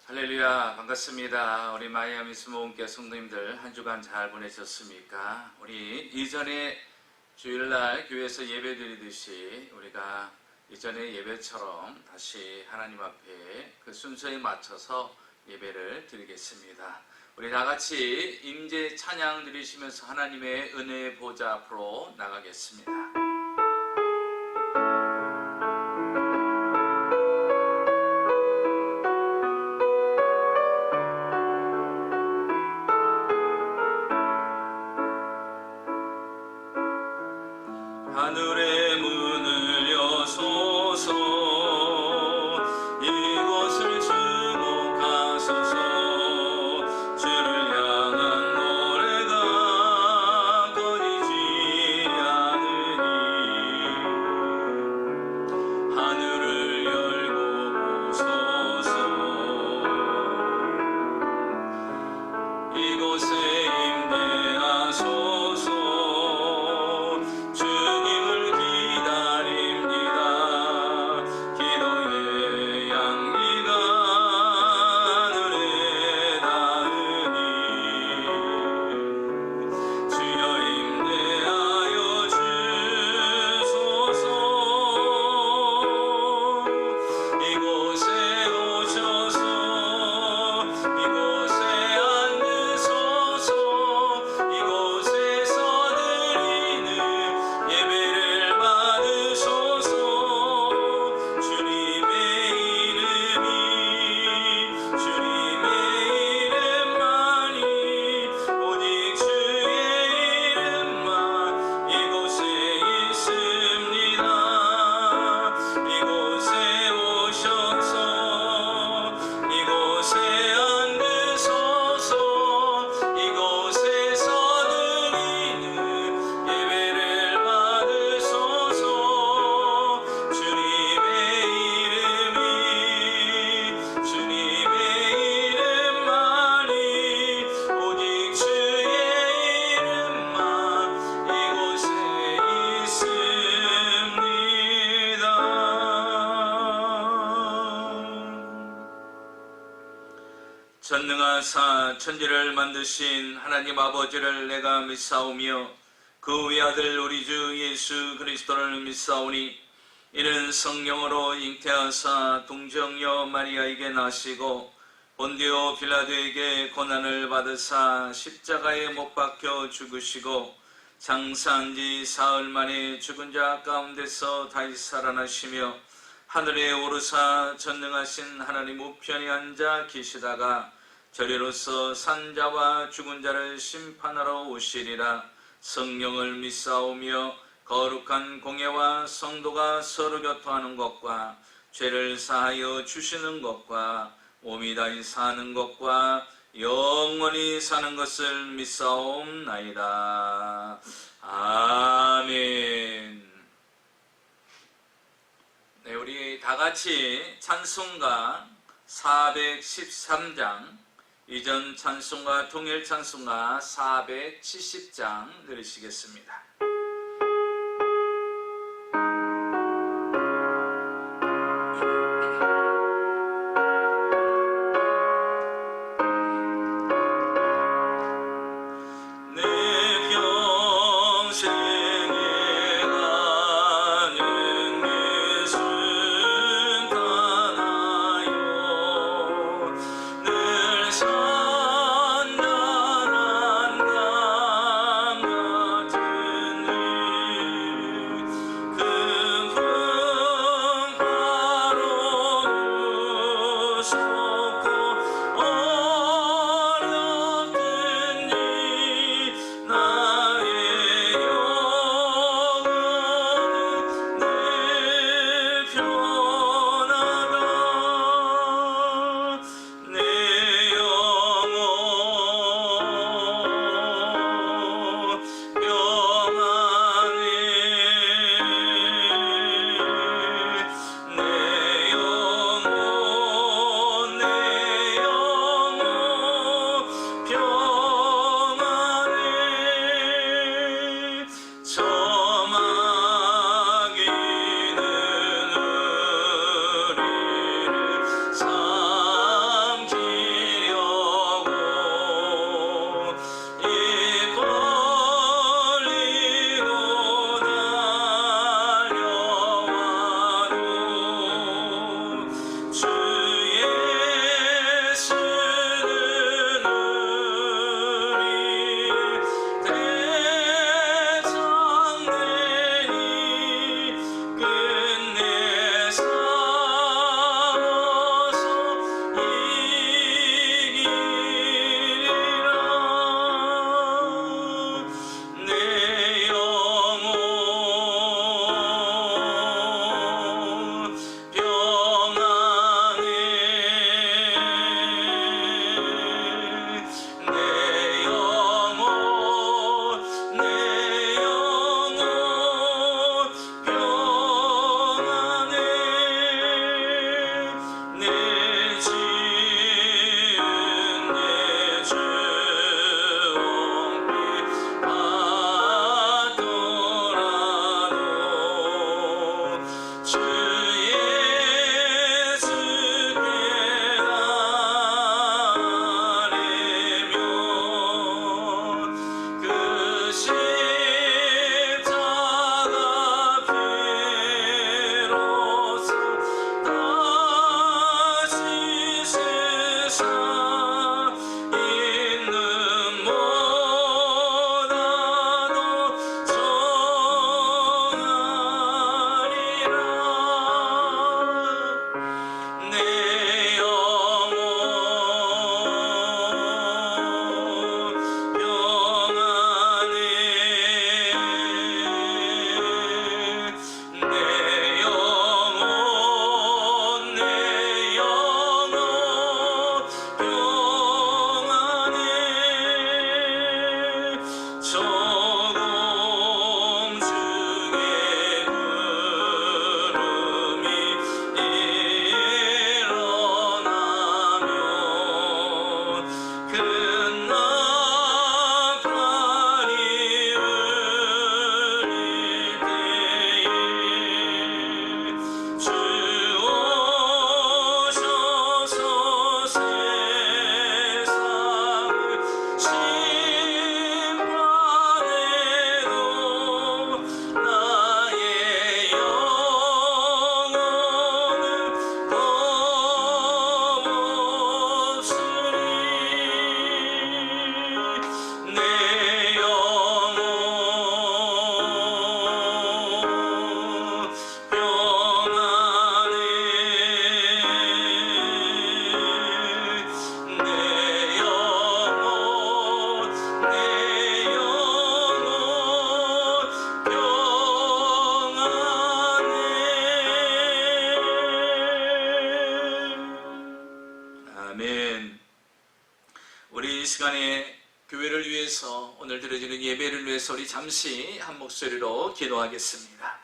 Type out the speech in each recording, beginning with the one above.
할렐루야, 반갑습니다. 우리 마이애미 스모은교회 성도님들 한 주간 잘 보내셨습니까? 우리 이전에 주일날 교회에서 예배 드리듯이 우리가 이전의 예배처럼 다시 하나님 앞에 그 순서에 맞춰서 예배를 드리겠습니다. 우리 다같이 임재 찬양 드리시면서 하나님의 은혜의 보좌 앞으로 나가겠습니다. 하늘의 문을 여소서, 이곳을 주목하소서. 주를 향한 노래가 꺼지지 않으니 하늘을 열고 보소서. 이곳에 임대하소서. 전능하사 천지를 만드신 하나님 아버지를 내가 믿사오며 그 외아들 우리 주 예수 그리스도를 믿사오니 이는 성령으로 잉태하사 동정녀 마리아에게 나시고 본디오 빌라도에게 고난을 받으사 십자가에 못 박혀 죽으시고 장사한 지 사흘 만에 죽은 자 가운데서 다시 살아나시며 하늘에 오르사 전능하신 하나님 우편에 앉아 계시다가 저리로서 산자와 죽은 자를 심판하러 오시리라. 성령을 믿사오며 거룩한 공예와 성도가 서로 교통하는 것과 죄를 사하여 주시는 것과 몸이 다시 사는 것과 영원히 사는 것을 믿사옵나이다. 아멘. 네, 우리 다같이 찬송가 413장, 이전 찬송가 통일 찬송가 470장 들으시겠습니다. 산단한 강 같은 시간에 교회를 위해서, 오늘 드려지는 예배를 위해서 우리 잠시 한 목소리로 기도하겠습니다.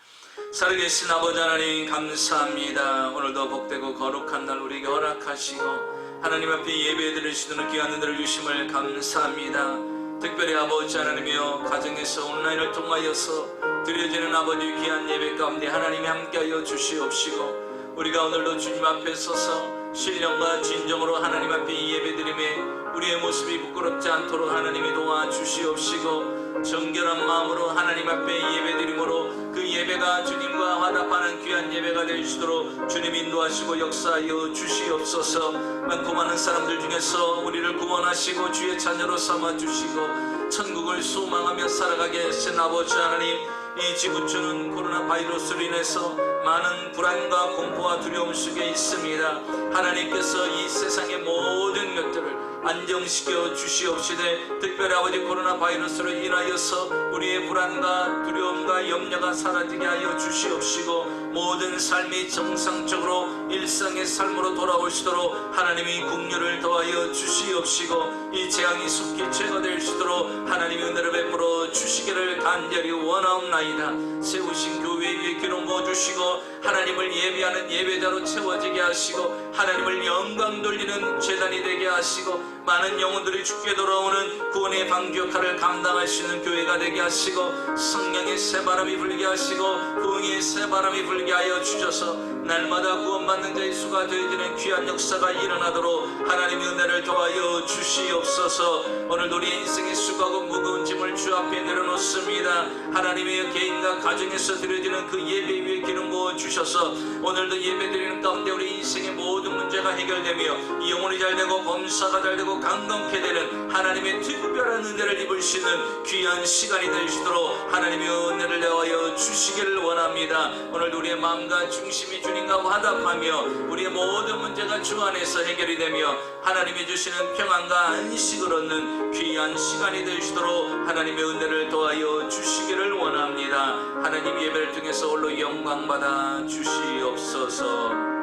살아계신 아버지 하나님 감사합니다. 오늘도 복되고 거룩한 날 우리에게 허락하시고 하나님 앞에 예배 드리시는 귀한 은혜를 주심을 감사합니다. 특별히 아버지 하나님이여, 가정에서 온라인을 통하여서 드려지는 아버지 귀한 예배 가운데 하나님이 함께하여 주시옵시고, 우리가 오늘도 주님 앞에 서서 신령과 진정으로 하나님 앞에 예배드림에 우리의 모습이 부끄럽지 않도록 하나님이 도와주시옵시고, 정결한 마음으로 하나님 앞에 예배드림으로 그 예배가 주님과 화답하는 귀한 예배가 될 수 있도록 주님 인도하시고 역사하여 주시옵소서. 많고 많은 사람들 중에서 우리를 구원하시고 주의 자녀로 삼아주시고 천국을 소망하며 살아가게 하신 아버지 하나님, 이 지구촌은 코로나 바이러스로 인해서 많은 불안과 공포와 두려움 속에 있습니다. 하나님께서 이 세상의 모든 것들을 안정시켜 주시옵시되, 특별히 아버지 코로나 바이러스로 인하여서 우리의 불안과 두려움과 염려가 사라지게 하여 주시옵시고, 모든 삶이 정상적으로 일상의 삶으로 돌아오시도록 하나님이 긍휼을 더하여 주시옵시고, 이 재앙이 속히 제거될 수 있도록 하나님의 은혜를 베풀어 주시기를 간절히 원하옵나이다. 세우신 교회 위에 기름 부어주시고 하나님을 예배하는 예배자로 채워지게 하시고, 하나님을 영광 돌리는 제단이 되게 하시고, 많은 영혼들이 죽게 돌아오는 구원의 방주 역할을 감당할 수 있는 교회가 되게 하시고, 성령의 새바람이 불게 하시고 부흥의 새바람이 불게 하여 주셔서 날마다 구원받는 자의 수가 되어지는 귀한 역사가 일어나도록 하나님의 은혜를 더하여 주시옵소서. 오늘도 우리 인생의 수고하고 무거운 짐을 주 앞에 내려놓습니다. 하나님의 개인과 가정에서 드려지는 그 예배 위에 기름 부어 주셔서 오늘도 예배 드리는 가운데 우리 인생의 모든 문제가 해결되며 영혼이 잘되고 범사가 잘되고 강건케 되는 하나님의 특별한 은혜를 입을 수 있는 귀한 시간이 되시도록 하나님의 은혜를 내어하여 주시기를 원합니다. 오늘도 우리의 마음과 중심이 주님과 화답하며 우리의 모든 문제가 주 안에서 해결이 되며 하나님이 주시는 평안과 안식을 얻는 귀한 시간이 되시도록 하나님의 은혜를 더하여 주시기를 원합니다. 하나님 예배를 통해서 홀로 영광받아 주시옵소서.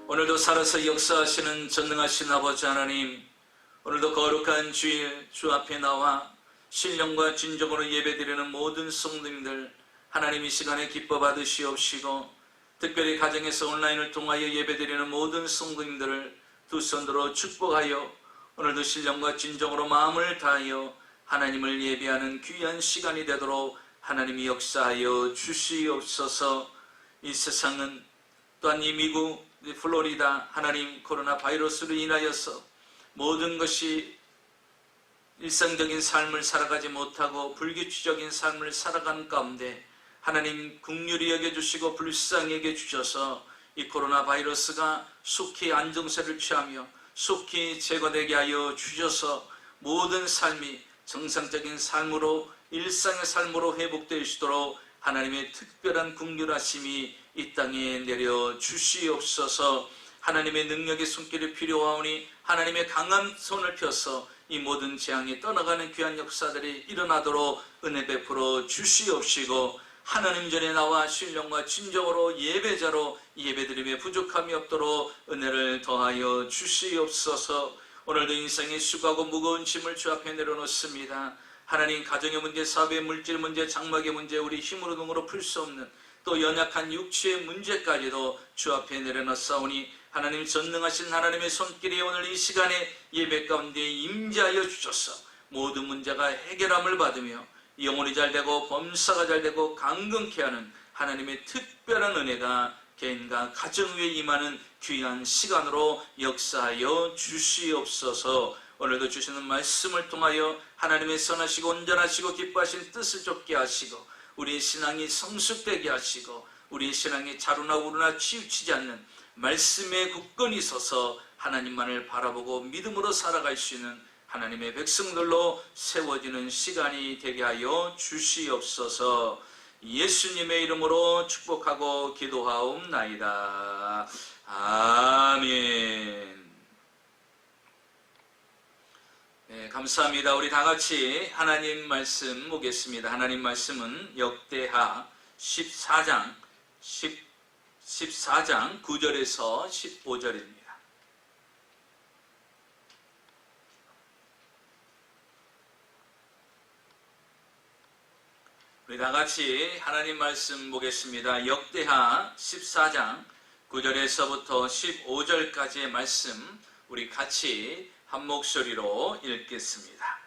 오늘도 살아서 역사하시는 전능하신 아버지 하나님, 오늘도 거룩한 주일 주 앞에 나와 신령과 진정으로 예배드리는 모든 성도님들 하나님 이 시간에 기뻐 받으시옵시고, 특별히 가정에서 온라인을 통하여 예배드리는 모든 성도님들을 두 손으로 축복하여 오늘도 신령과 진정으로 마음을 다하여 하나님을 예배하는 귀한 시간이 되도록 하나님이 역사하여 주시옵소서. 이 세상은 또한 이 미국 플로리다 하나님 코로나 바이러스로 인하여서 모든 것이 일상적인 삶을 살아가지 못하고 불규칙적인 삶을 살아가는 가운데 하나님 긍휼히 여겨주시고 불쌍히 여겨주셔서 이 코로나 바이러스가 속히 안정세를 취하며 속히 제거되게 하여 주셔서 모든 삶이 정상적인 삶으로 일상의 삶으로 회복되시도록 하나님의 특별한 긍휼하심이 이 땅에 내려 주시옵소서. 하나님의 능력의 손길이 필요하오니 하나님의 강한 손을 펴서 이 모든 재앙이 떠나가는 귀한 역사들이 일어나도록 은혜 베풀어 주시옵시고, 하나님 전에 나와 신령과 진정으로 예배자로 예배드림에 부족함이 없도록 은혜를 더하여 주시옵소서. 오늘도 인생의 수고하고 무거운 짐을 주 앞에 내려놓습니다. 하나님, 가정의 문제, 사업의 물질 문제, 장막의 문제, 우리 힘으로 능으로 풀 수 없는 또 연약한 육체의 문제까지도 주 앞에 내려놓사오니 하나님 전능하신 하나님의 손길이 오늘 이 시간에 예배 가운데 임재하여 주셔서 모든 문제가 해결함을 받으며 영혼이 잘되고 범사가 잘되고 강건케 하는 하나님의 특별한 은혜가 개인과 가정 위에 임하는 귀한 시간으로 역사하여 주시옵소서. 오늘도 주시는 말씀을 통하여 하나님의 선하시고 온전하시고 기뻐하신 뜻을 좇게 하시고 우리의 신앙이 성숙되게 하시고 우리의 신앙이 자루나 우루나 치우치지 않는 말씀에 굳건히 서서 하나님만을 바라보고 믿음으로 살아갈 수 있는 하나님의 백성들로 세워지는 시간이 되게 하여 주시옵소서. 예수님의 이름으로 축복하고 기도하옵나이다. 아멘. 네, 감사합니다. 우리 다 같이 하나님 말씀 보겠습니다. 하나님 말씀은 역대하 14장 9절에서 15절입니다. 우리 다 같이 하나님 말씀 보겠습니다. 역대하 14장 9절에서부터 15절까지의 말씀 우리 같이 한 목소리로 읽겠습니다.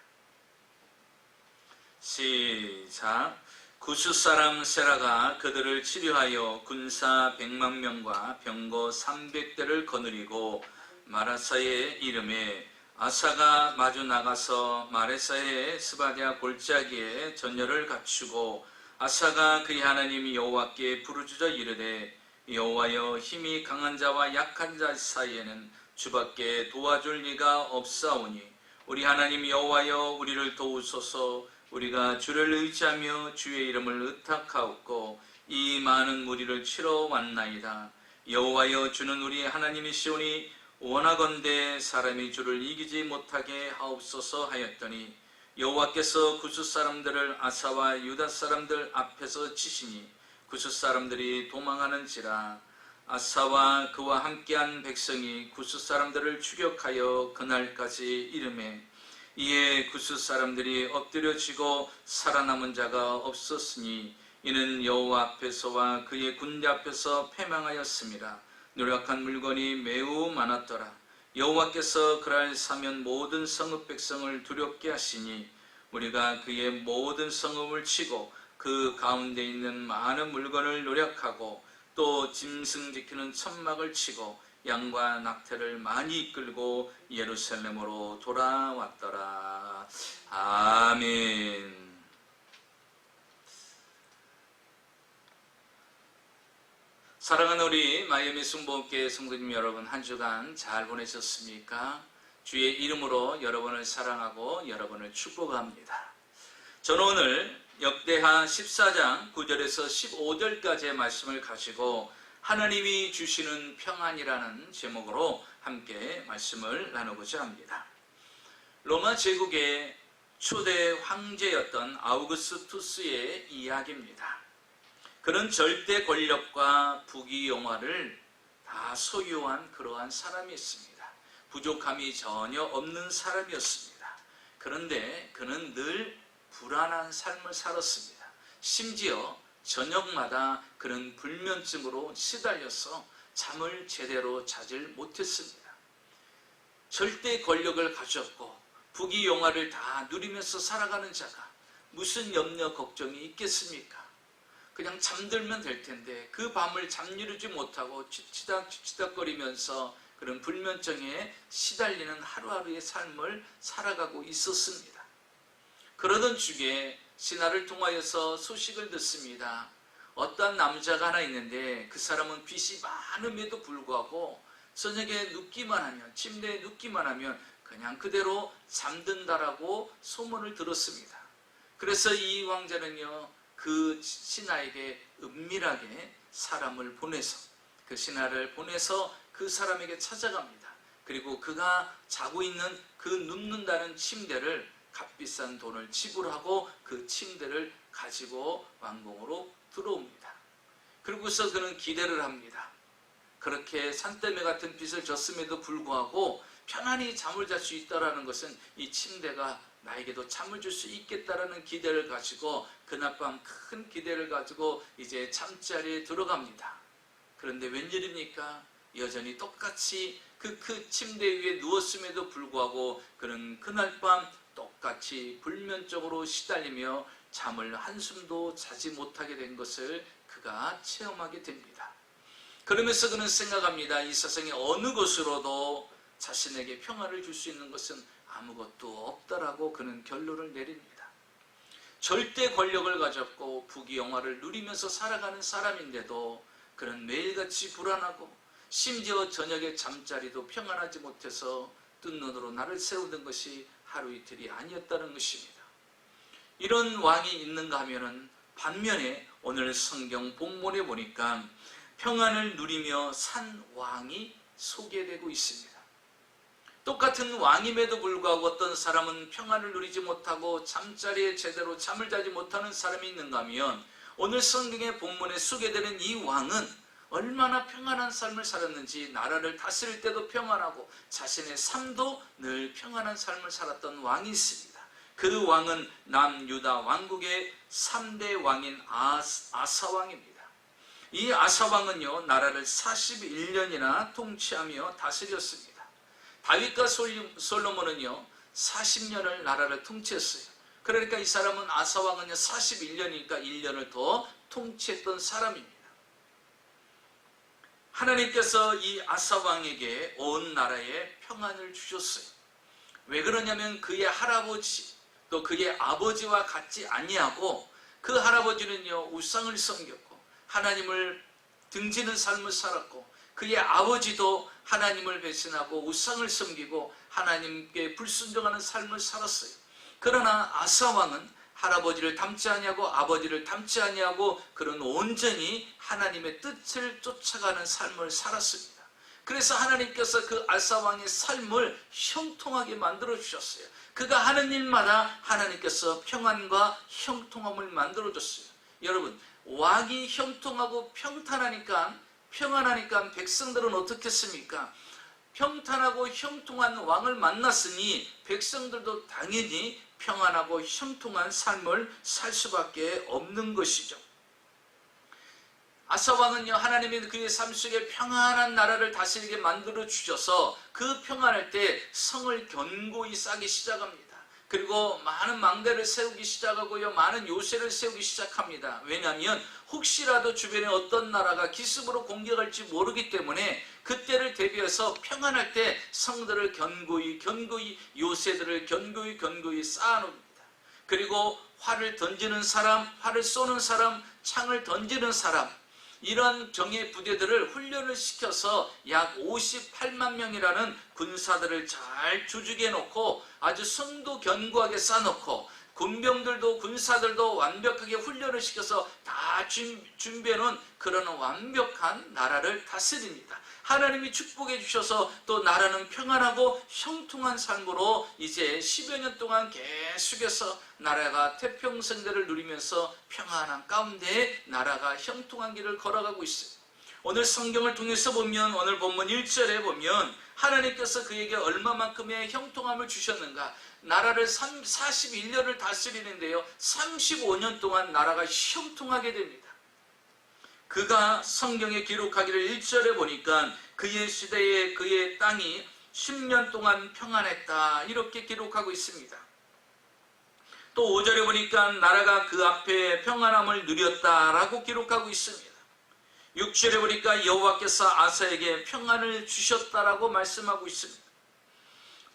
시작. 구스 사람 세라가 그들을 치료하여 군사 100만 명과 병거 300대를 거느리고 마라사의 이름에 아사가 마주 나가서 마레사의 스바냐 골짜기에 전열을 갖추고 아사가 그의 하나님 여호와께 부르짖어 이르되 여호와여 힘이 강한 자와 약한 자 사이에는 주밖에 도와줄 리가 없사오니 우리 하나님 여호와여 우리를 도우소서. 우리가 주를 의지하며 주의 이름을 의탁하옵고 이 많은 무리를 치러 왔나이다. 여호와여 주는 우리 하나님이시오니 원하건대 사람이 주를 이기지 못하게 하옵소서 하였더니 여호와께서 구스 사람들을 아사와 유다 사람들 앞에서 치시니 구스 사람들이 도망하는지라. 아사와 그와 함께한 백성이 구스 사람들을 추격하여 그날까지 이르매 이에 구스 사람들이 엎드려지고 살아남은 자가 없었으니 이는 여호와 앞에서와 그의 군대 앞에서 패망하였음이라. 노력한 물건이 매우 많았더라. 여호와께서 그날 사면 모든 성읍 백성을 두렵게 하시니 우리가 그의 모든 성읍을 치고 그 가운데 있는 많은 물건을 노력하고 또 짐승 지키는 천막을 치고 양과 낙태를 많이 이끌고 예루살렘으로 돌아왔더라. 아멘. 사랑하는 우리 마이애미 순복음교회 성도님 여러분, 한 주간 잘 보내셨습니까? 주의 이름으로 여러분을 사랑하고 여러분을 축복합니다. 저는 오늘 역대하 14장 9절에서 15절까지의 말씀을 가지고 하나님이 주시는 평안이라는 제목으로 함께 말씀을 나누고자 합니다. 로마 제국의 초대 황제였던 아우구스투스의 이야기입니다. 그는 절대 권력과 부귀영화를 다 소유한 그러한 사람이었습니다. 부족함이 전혀 없는 사람이었습니다. 그런데 그는 늘 불안한 삶을 살았습니다. 심지어 저녁마다 그는 불면증으로 시달려서 잠을 제대로 자질 못했습니다. 절대 권력을 가졌고 부귀영화를 다 누리면서 살아가는 자가 무슨 염려 걱정이 있겠습니까? 그냥 잠들면 될 텐데 그 밤을 잠이루지 못하고 쥐치닥거리면서 그런 불면증에 시달리는 하루하루의 삶을 살아가고 있었습니다. 그러던 중에 신하를 통하여서 소식을 듣습니다. 어떤 남자가 하나 있는데 그 사람은 빚이 많음에도 불구하고 저녁에 눕기만 하면, 침대에 눕기만 하면 그냥 그대로 잠든다라고 소문을 들었습니다. 그래서 이 왕자는요, 그 신하에게 은밀하게 사람을 보내서, 그 신하를 보내서 그 사람에게 찾아갑니다. 그리고 그가 자고 있는 그 눕는다는 침대를 값비싼 돈을 지불하고 그 침대를 가지고 왕궁으로 들어옵니다. 그리고서 그는 기대를 합니다. 그렇게 산더미 같은 빚을 졌음에도 불구하고 편안히 잠을 잘 수 있다는 것은 이 침대가 나에게도 잠을 줄 수 있겠다라는 기대를 가지고 그날 밤 큰 기대를 가지고 이제 잠자리에 들어갑니다. 그런데 웬일입니까? 여전히 똑같이 그 침대 위에 누웠음에도 불구하고 그는 그날 밤 똑같이 불면증으로 시달리며 잠을 한숨도 자지 못하게 된 것을 그가 체험하게 됩니다. 그러면서 그는 생각합니다. 이 세상의 어느 곳으로도 자신에게 평화를 줄 수 있는 것은 아무것도 없다라고 그는 결론을 내립니다. 절대 권력을 가졌고 부귀영화를 누리면서 살아가는 사람인데도 그는 매일같이 불안하고 심지어 저녁에 잠자리도 평안하지 못해서 뜬 눈으로 나를 세우는 것이 하루 이틀이 아니었다는 것입니다. 이런 왕이 있는가 하면은 반면에 오늘 성경 본문에 보니까 평안을 누리며 산 왕이 소개되고 있습니다. 똑같은 왕임에도 불구하고 어떤 사람은 평안을 누리지 못하고 잠자리에 제대로 잠을 자지 못하는 사람이 있는가 하면 오늘 성경의 본문에 소개되는 이 왕은 얼마나 평안한 삶을 살았는지, 나라를 다스릴 때도 평안하고 자신의 삶도 늘 평안한 삶을 살았던 왕이 있습니다. 그 왕은 남유다 왕국의 3대 왕인 아사왕입니다. 이 아사왕은요, 나라를 41년이나 통치하며 다스렸습니다. 다윗과 솔로몬은요 40년을 나라를 통치했어요. 그러니까 이 사람은 아사왕은요 41년이니까 1년을 더 통치했던 사람입니다. 하나님께서 이 아사왕에게 온 나라에 평안을 주셨어요. 왜 그러냐면 그의 할아버지 또 그의 아버지와 같지 아니하고, 그 할아버지는요 우상을 섬겼고 하나님을 등지는 삶을 살았고, 그의 아버지도 하나님을 배신하고 우상을 섬기고 하나님께 불순종하는 삶을 살았어요. 그러나 아사왕은 할아버지를 닮지 아니하고 아버지를 닮지 아니하고 그런 온전히 하나님의 뜻을 쫓아가는 삶을 살았습니다. 그래서 하나님께서 그 아사왕의 삶을 형통하게 만들어 주셨어요. 그가 하는 일마다 하나님께서 평안과 형통함을 만들어 줬어요. 여러분, 왕이 형통하고 평안하니까 백성들은 어떻겠습니까? 평탄하고 형통한 왕을 만났으니 백성들도 당연히 평안하고 형통한 삶을 살 수밖에 없는 것이죠. 아사왕은요 하나님이 그의 삶 속에 평안한 나라를 다스리게 만들어 주셔서 그 평안할 때 성을 견고히 쌓기 시작합니다. 그리고 많은 망대를 세우기 시작하고요, 많은 요새를 세우기 시작합니다. 왜냐하면 혹시라도 주변에 어떤 나라가 기습으로 공격할지 모르기 때문에 그때를 대비해서 평안할 때 성들을 견고히 요새들을 견고히 쌓아놓습니다. 그리고 활을 던지는 사람, 활을 쏘는 사람, 창을 던지는 사람, 이런 정예 부대들을 훈련을 시켜서 약 58만 명이라는 군사들을 잘 조직해 놓고 아주 성도 견고하게 쌓아놓고, 군병들도 군사들도 완벽하게 훈련을 시켜서 다 준비해 놓은 그런 완벽한 나라를 다스립니다. 하나님이 축복해 주셔서 또 나라는 평안하고 형통한 삶으로 이제 10여 년 동안 계속해서 나라가 태평성대를 누리면서 평안한 가운데 나라가 형통한 길을 걸어가고 있어요. 오늘 성경을 통해서 보면, 오늘 본문 1절에 보면 하나님께서 그에게 얼마만큼의 형통함을 주셨는가. 나라를 41년을 다스리는데요 35년 동안 나라가 형통하게 됩니다. 그가 성경에 기록하기를 1절에 보니까 그의 시대에 그의 땅이 10년 동안 평안했다, 이렇게 기록하고 있습니다. 또 5절에 보니까 나라가 그 앞에 평안함을 누렸다라고 기록하고 있습니다. 6절에 보니까 여호와께서 아사에게 평안을 주셨다라고 말씀하고 있습니다.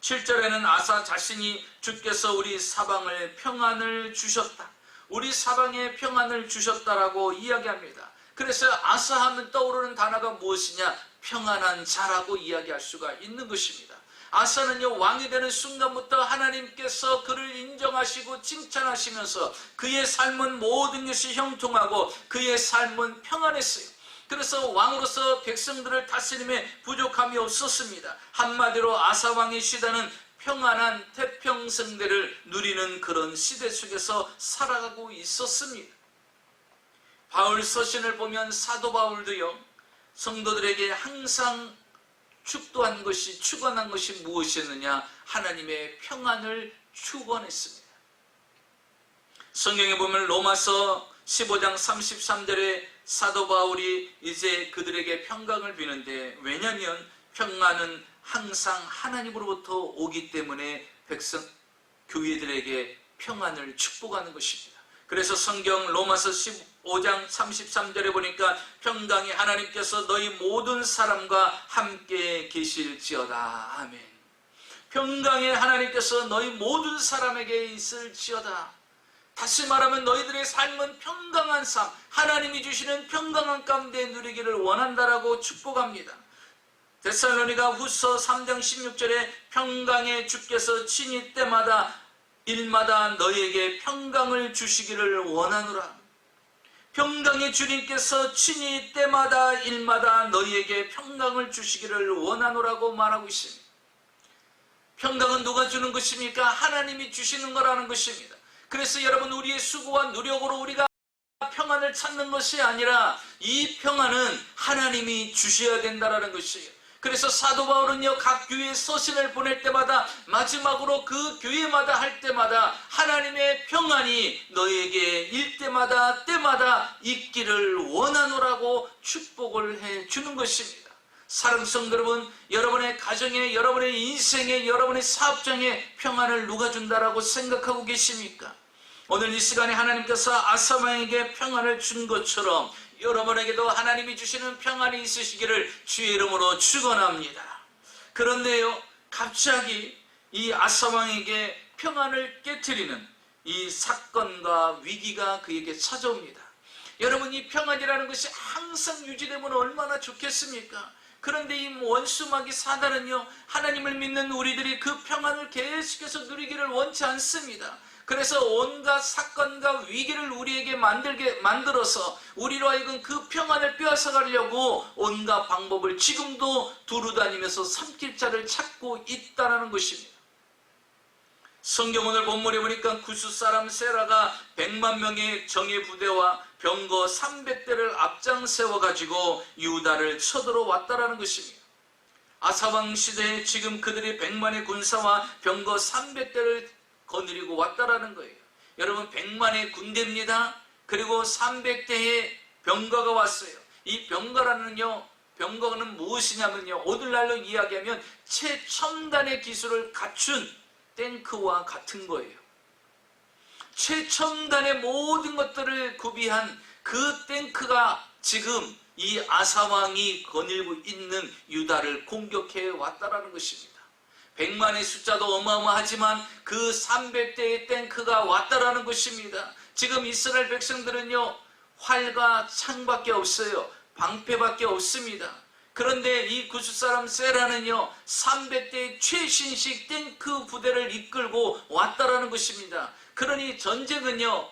7절에는 아사 자신이 주께서 우리 사방을 평안을 주셨다, 우리 사방에 평안을 주셨다라고 이야기합니다. 그래서 아사 하면 떠오르는 단어가 무엇이냐? 평안한 자라고 이야기할 수가 있는 것입니다. 아사는요 왕이 되는 순간부터 하나님께서 그를 인정하시고 칭찬하시면서 그의 삶은 모든 것이 형통하고 그의 삶은 평안했어요. 그래서 왕으로서 백성들을 다스림에 부족함이 없었습니다. 한마디로 아사왕의 시대는 평안한 태평성대를 누리는 그런 시대 속에서 살아가고 있었습니다. 바울 서신을 보면 사도 바울도요 성도들에게 항상 축원한 것이 무엇이었느냐? 하나님의 평안을 축원했습니다. 성경에 보면 로마서 15장 33절에 사도 바울이 이제 그들에게 평강을 비는데, 왜냐하면 평안은 항상 하나님으로부터 오기 때문에 교회들에게 평안을 축복하는 것입니다. 그래서 성경 로마서 15장 33절에 보니까 평강이 하나님께서 너희 모든 사람과 함께 계실지어다. 아멘. 평강의 하나님께서 너희 모든 사람에게 있을지어다. 다시 말하면 너희들의 삶은 평강한 삶, 하나님이 주시는 평강한 가운데 누리기를 원한다라고 축복합니다. 데살로니가 후서 3장 16절에 평강의 주께서 친히 때마다 일마다 너희에게 평강을 주시기를 원하노라. 평강의 주님께서 친히 때마다 일마다 너희에게 평강을 주시기를 원하노라고 말하고 있습니다. 평강은 누가 주는 것입니까? 하나님이 주시는 거라는 것입니다. 그래서 여러분, 우리의 수고와 노력으로 우리가 평안을 찾는 것이 아니라 이 평안은 하나님이 주셔야 된다는 것이에요. 그래서 사도 바울은요, 각 교회에 서신을 보낼 때마다 마지막으로 그 교회마다 할 때마다 하나님의 평안이 너에게 일때마다 때마다 있기를 원하노라고 축복을 해주는 것입니다. 사랑하는 성도 여러분, 여러분의 가정에, 여러분의 인생에, 여러분의 사업장에 평안을 누가 준다라고 생각하고 계십니까? 오늘 이 시간에 하나님께서 아사왕에게 평안을 준 것처럼 여러분에게도 하나님이 주시는 평안이 있으시기를 주의 이름으로 축원합니다. 그런데요, 갑자기 이 아사왕에게 평안을 깨트리는 이 사건과 위기가 그에게 찾아옵니다. 여러분, 이 평안이라는 것이 항상 유지되면 얼마나 좋겠습니까? 그런데 이 원수마귀 사단은요, 하나님을 믿는 우리들이 그 평안을 계속해서 누리기를 원치 않습니다. 그래서 온갖 사건과 위기를 우리에게 만들어서 우리로 하여금 그 평안을 빼앗아 가려고 온갖 방법을 지금도 두루다니면서 삼킬 자를 찾고 있다는 것입니다. 성경 오늘 본문에 보니까 구스 사람 세라가 100만 명의 정예 부대와 병거 300대를 앞장 세워가지고 유다를 쳐들어왔다는 것입니다. 아사왕 시대에 지금 그들이 100만의 군사와 병거 300대를 거느리고 왔다라는 거예요. 여러분, 100만의 군대입니다. 그리고 300대의 병거가 왔어요. 이 병거는 무엇이냐면요, 오늘날로 이야기하면 최첨단의 기술을 갖춘 탱크와 같은 거예요. 최첨단의 모든 것들을 구비한 그 탱크가 지금 이 아사왕이 거느리고 있는 유다를 공격해 왔다라는 것입니다. 100만의 숫자도 어마어마하지만 그 300대의 탱크가 왔다라는 것입니다. 지금 이스라엘 백성들은요, 활과 창밖에 없어요. 방패밖에 없습니다. 그런데 이 구스 사람 세라는요, 300대의 최신식 탱크 부대를 이끌고 왔다라는 것입니다. 그러니 전쟁은요,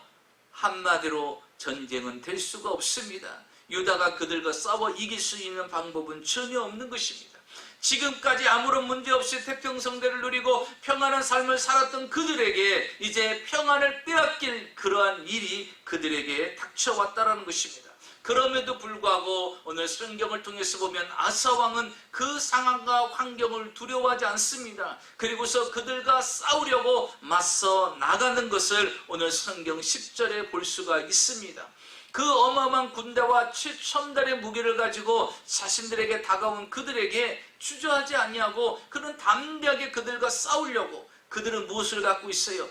한마디로 전쟁은 될 수가 없습니다. 유다가 그들과 싸워 이길 수 있는 방법은 전혀 없는 것입니다. 지금까지 아무런 문제 없이 태평성대를 누리고 평안한 삶을 살았던 그들에게 이제 평안을 빼앗길 그러한 일이 그들에게 닥쳐왔다는 것입니다. 그럼에도 불구하고 오늘 성경을 통해서 보면 아사왕은 그 상황과 환경을 두려워하지 않습니다. 그리고서 그들과 싸우려고 맞서 나가는 것을 오늘 성경 10절에 볼 수가 있습니다. 그 어마어마한 군대와 최첨단의 무기를 가지고 자신들에게 다가온 그들에게 주저하지 아니하고 그는 담대하게 그들과 싸우려고, 그들은 무엇을 갖고 있어요?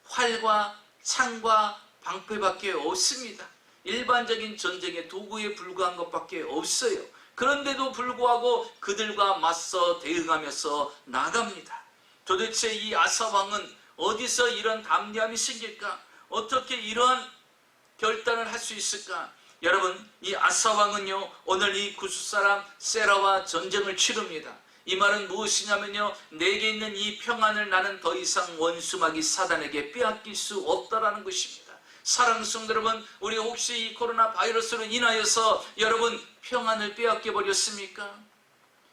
활과 창과 방패밖에 없습니다. 일반적인 전쟁의 도구에 불과한 것밖에 없어요. 그런데도 불구하고 그들과 맞서 대응하면서 나갑니다. 도대체 이 아사왕은 어디서 이런 담대함이 생길까? 어떻게 이러한 결단을 할 수 있을까? 여러분, 이 아사왕은요, 오늘 이 구스 사람 세라와 전쟁을 치릅니다. 이 말은 무엇이냐면요, 내게 있는 이 평안을 나는 더 이상 원수마귀 사단에게 빼앗길 수 없다라는 것입니다. 사랑하는 성도 여러분, 우리 혹시 이 코로나 바이러스로 인하여서 여러분 평안을 빼앗겨 버렸습니까?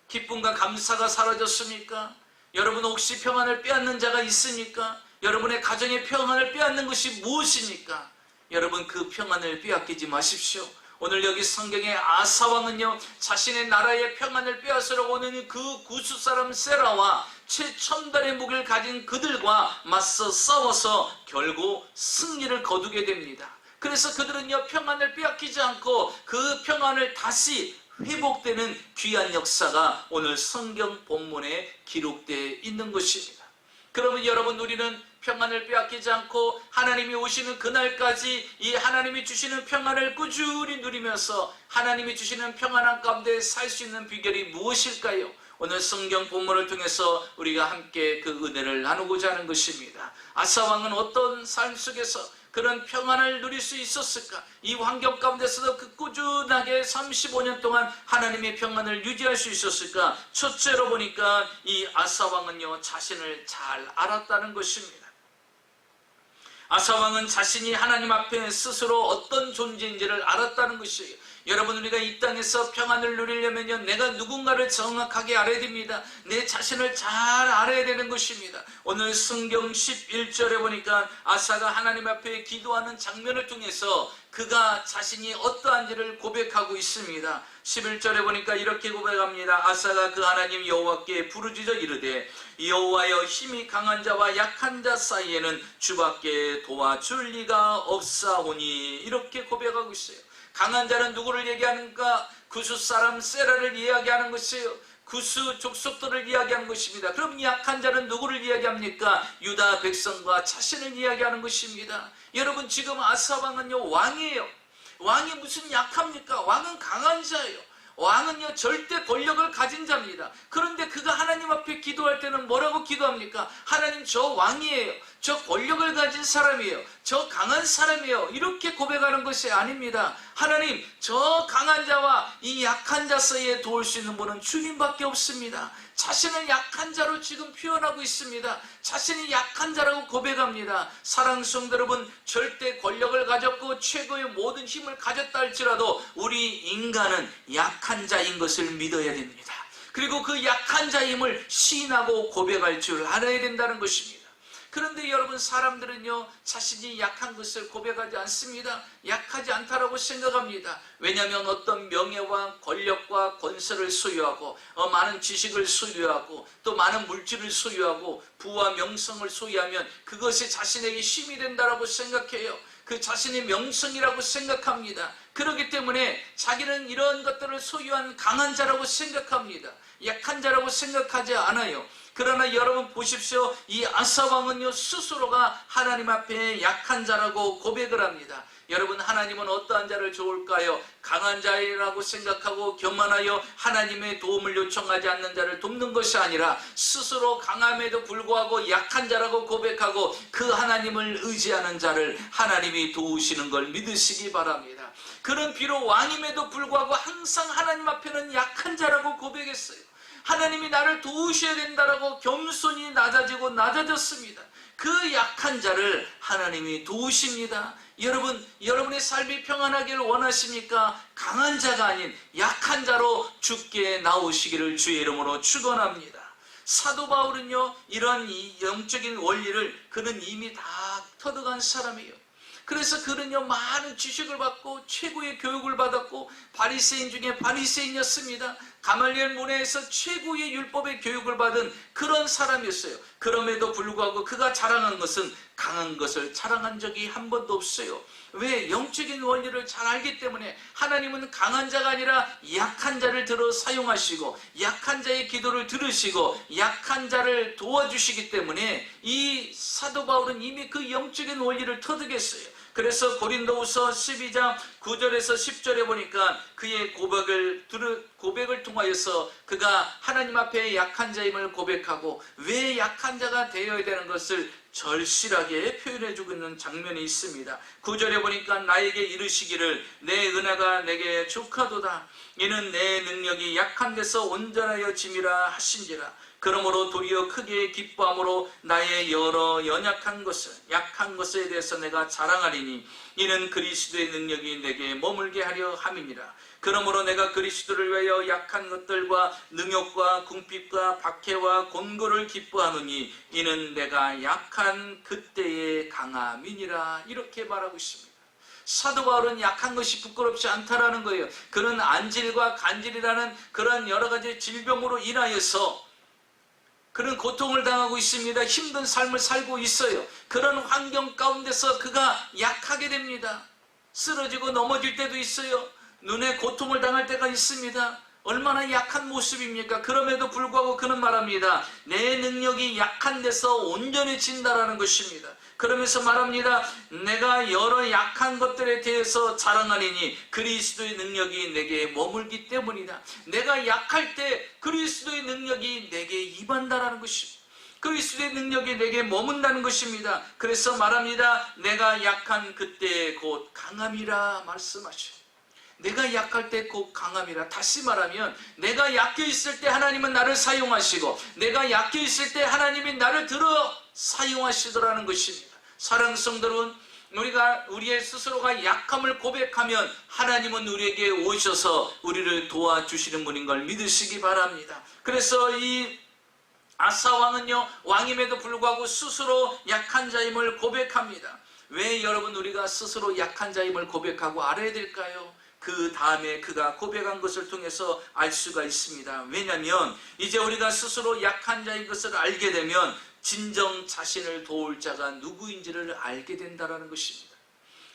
기쁨과 감사가 사라졌습니까? 여러분 혹시 평안을 빼앗는 자가 있습니까? 여러분의 가정의 평안을 빼앗는 것이 무엇입니까? 여러분, 그 평안을 빼앗기지 마십시오. 오늘 여기 성경의 아사왕은요, 자신의 나라의 평안을 빼앗으려고 오는 그 구스 사람 세라와 최첨단의 무기를 가진 그들과 맞서 싸워서 결국 승리를 거두게 됩니다. 그래서 그들은요, 평안을 빼앗기지 않고 그 평안을 다시 회복되는 귀한 역사가 오늘 성경 본문에 기록되어 있는 것입니다. 그러면 여러분, 우리는 평안을 빼앗기지 않고 하나님이 오시는 그날까지 이 하나님이 주시는 평안을 꾸준히 누리면서 하나님이 주시는 평안한 가운데 살 수 있는 비결이 무엇일까요? 오늘 성경 본문을 통해서 우리가 함께 그 은혜를 나누고자 하는 것입니다. 아사왕은 어떤 삶 속에서 그런 평안을 누릴 수 있었을까? 이 환경 가운데서도 그 꾸준하게 35년 동안 하나님의 평안을 유지할 수 있었을까? 첫째로 보니까 이 아사왕은요, 자신을 잘 알았다는 것입니다. 아사왕은 자신이 하나님 앞에 스스로 어떤 존재인지를 알았다는 것이에요. 여러분, 우리가 이 땅에서 평안을 누리려면요, 내가 누군가를 정확하게 알아야 됩니다. 내 자신을 잘 알아야 되는 것입니다. 오늘 성경 11절에 보니까 아사가 하나님 앞에 기도하는 장면을 통해서 그가 자신이 어떠한지를 고백하고 있습니다. 11절에 보니까 이렇게 고백합니다. 아사가 그 하나님 여호와께 부르짖어 이르되 여호와여, 힘이 강한 자와 약한 자 사이에는 주밖에 도와줄 리가 없사오니. 이렇게 고백하고 있어요. 강한 자는 누구를 얘기하는가? 구스 사람 세라를 이야기하는 것이에요. 구스 족속들을 이야기하는 것입니다. 그럼 약한 자는 누구를 이야기합니까? 유다 백성과 자신을 이야기하는 것입니다. 여러분, 지금 아사 왕은요, 왕이에요. 왕이 무슨 약합니까? 왕은 강한 자예요. 왕은요, 절대 권력을 가진 자입니다. 그런데 그가 하나님 앞에 기도할 때는 뭐라고 기도합니까? 하나님, 저 왕이에요. 저 권력을 가진 사람이에요. 저 강한 사람이에요. 이렇게 고백하는 것이 아닙니다. 하나님, 저 강한 자와 이 약한 자 사이에 도울 수 있는 분은 주님밖에 없습니다. 자신을 약한 자로 지금 표현하고 있습니다. 자신이 약한 자라고 고백합니다. 사랑하는 성도 여러분, 절대 권력을 가졌고 최고의 모든 힘을 가졌다 할지라도 우리 인간은 약한 자인 것을 믿어야 됩니다. 그리고 그 약한 자임을 시인하고 고백할 줄 알아야 된다는 것입니다. 그런데 여러분, 사람들은요, 자신이 약한 것을 고백하지 않습니다. 약하지 않다라고 생각합니다. 왜냐하면 어떤 명예와 권력과 권세를 소유하고 많은 지식을 소유하고 또 많은 물질을 소유하고 부와 명성을 소유하면 그것이 자신에게 힘이 된다라고 생각해요. 그 자신의 명성이라고 생각합니다. 그렇기 때문에 자기는 이런 것들을 소유한 강한 자라고 생각합니다. 약한 자라고 생각하지 않아요. 그러나 여러분 보십시오. 이 아사 왕은요, 스스로가 하나님 앞에 약한 자라고 고백을 합니다. 여러분, 하나님은 어떠한 자를 좋을까요? 강한 자라고 생각하고 교만하여 하나님의 도움을 요청하지 않는 자를 돕는 것이 아니라 스스로 강함에도 불구하고 약한 자라고 고백하고 그 하나님을 의지하는 자를 하나님이 도우시는 걸 믿으시기 바랍니다. 그는 비록 왕임에도 불구하고 항상 하나님 앞에는 약한 자라고 고백했어요. 하나님이 나를 도우셔야 된다라고 겸손히 낮아지고 낮아졌습니다. 그 약한 자를 하나님이 도우십니다. 여러분, 여러분의 삶이 평안하기를 원하십니까? 강한 자가 아닌 약한 자로 주께 나오시기를 주의 이름으로 축원합니다. 사도 바울은요, 이런 영적인 원리를 그는 이미 다 터득한 사람이에요. 그래서 그는요, 많은 지식을 받고 최고의 교육을 받았고 바리새인 중에 바리새인이었습니다. 가말리엘 문화에서 최고의 율법의 교육을 받은 그런 사람이었어요. 그럼에도 불구하고 그가 자랑한 것은 강한 것을 자랑한 적이 한 번도 없어요. 왜? 영적인 원리를 잘 알기 때문에. 하나님은 강한 자가 아니라 약한 자를 들어 사용하시고 약한 자의 기도를 들으시고 약한 자를 도와주시기 때문에 이 사도 바울은 이미 그 영적인 원리를 터득했어요. 그래서 고린도후서 12장 9절에서 10절에 보니까 그의 고백을 통하여서 그가 하나님 앞에 약한 자임을 고백하고 왜 약한 자가 되어야 되는 것을 절실하게 표현해주고 있는 장면이 있습니다. 9절에 보니까 나에게 이르시기를 내 은혜가 내게 족하도다. 이는 내 능력이 약한 데서 온전하여 짐이라 하신지라. 그러므로 도리어 크게 기뻐함으로 나의 여러 약한 것에 대해서 내가 자랑하리니 이는 그리스도의 능력이 내게 머물게 하려 함이니라. 그러므로 내가 그리스도를 위하여 약한 것들과 능욕과 궁핍과 박해와 곤고를 기뻐하노니 이는 내가 약한 그때의 강함이니라. 이렇게 말하고 있습니다. 사도 바울은 약한 것이 부끄럽지 않다라는 거예요. 그는 안질과 간질이라는 그런 여러 가지 질병으로 인하여서 그런 고통을 당하고 있습니다. 힘든 삶을 살고 있어요. 그런 환경 가운데서 그가 약하게 됩니다. 쓰러지고 넘어질 때도 있어요. 눈에 고통을 당할 때가 있습니다. 얼마나 약한 모습입니까? 그럼에도 불구하고 그는 말합니다. 내 능력이 약한 데서 온전해진다라는 것입니다. 그러면서 말합니다. 내가 여러 약한 것들에 대해서 자랑하리니 그리스도의 능력이 내게 머물기 때문이다. 내가 약할 때 그리스도의 능력이 내게 임한다라는 것입니다. 그리스도의 능력이 내게 머문다는 것입니다. 그래서 말합니다. 내가 약한 그때 곧 강함이라 말씀하시오. 내가 약할 때 곧 강함이라. 다시 말하면 내가 약해 있을 때 하나님은 나를 사용하시고 내가 약해 있을 때 하나님이 나를 들어 사용하시더라는 것입니다. 사랑하는 성도 여러분, 우리가 우리의 스스로가 약함을 고백하면 하나님은 우리에게 오셔서 우리를 도와주시는 분인 걸 믿으시기 바랍니다. 그래서 이 아사 왕은요, 왕임에도 불구하고 스스로 약한 자임을 고백합니다. 왜 여러분 우리가 스스로 약한 자임을 고백하고 알아야 될까요? 그 다음에 그가 고백한 것을 통해서 알 수가 있습니다. 왜냐하면 이제 우리가 스스로 약한 자인 것을 알게 되면 진정 자신을 도울 자가 누구인지를 알게 된다는 것입니다.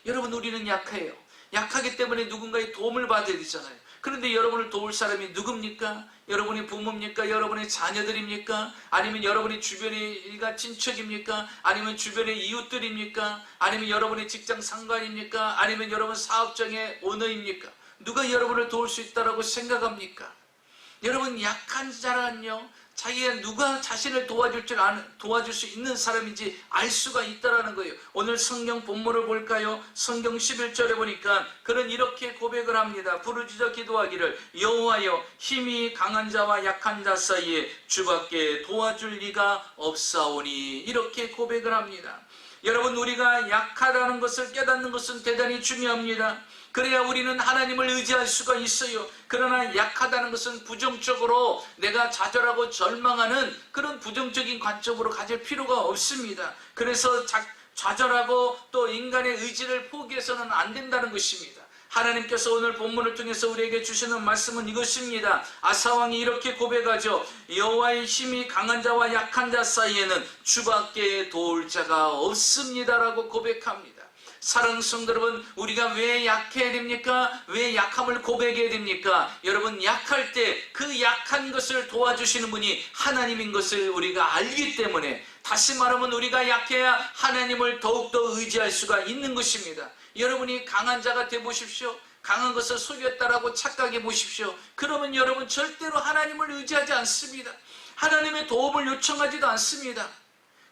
여러분, 우리는 약해요. 약하기 때문에 누군가의 도움을 받아야 되잖아요. 그런데 여러분을 도울 사람이 누굽니까? 여러분의 부모입니까? 여러분의 자녀들입니까? 아니면 여러분의 주변의 일가 친척입니까? 아니면 주변의 이웃들입니까? 아니면 여러분의 직장 상관입니까? 아니면 여러분 사업장의 오너입니까? 누가 여러분을 도울 수 있다고 생각합니까? 여러분, 약한 자는요, 자기가 누가 자신을 도와줄 수 있는 사람인지 알 수가 있다는 거예요. 오늘 성경 본문을 볼까요? 성경 11절에 보니까 그는 이렇게 고백을 합니다. 부르짖어 기도하기를, 여호와여, 힘이 강한 자와 약한 자 사이에 주밖에 도와줄 리가 없사오니. 이렇게 고백을 합니다. 여러분, 우리가 약하다는 것을 깨닫는 것은 대단히 중요합니다. 그래야 우리는 하나님을 의지할 수가 있어요. 그러나 약하다는 것은 부정적으로 내가 좌절하고 절망하는 그런 부정적인 관점으로 가질 필요가 없습니다. 그래서 좌절하고 또 인간의 의지를 포기해서는 안 된다는 것입니다. 하나님께서 오늘 본문을 통해서 우리에게 주시는 말씀은 이것입니다. 아사왕이 이렇게 고백하죠. 여호와의 힘이 강한 자와 약한 자 사이에는 주밖에 도울 자가 없습니다라고 고백합니다. 사랑하는 성도 여러분, 우리가 왜 약해야 됩니까? 왜 약함을 고백해야 됩니까? 여러분, 약할 때 그 약한 것을 도와주시는 분이 하나님인 것을 우리가 알기 때문에, 다시 말하면 우리가 약해야 하나님을 더욱더 의지할 수가 있는 것입니다. 여러분이 강한 자가 되어보십시오. 강한 것을 속였다라고 착각해 보십시오. 그러면 여러분 절대로 하나님을 의지하지 않습니다. 하나님의 도움을 요청하지도 않습니다.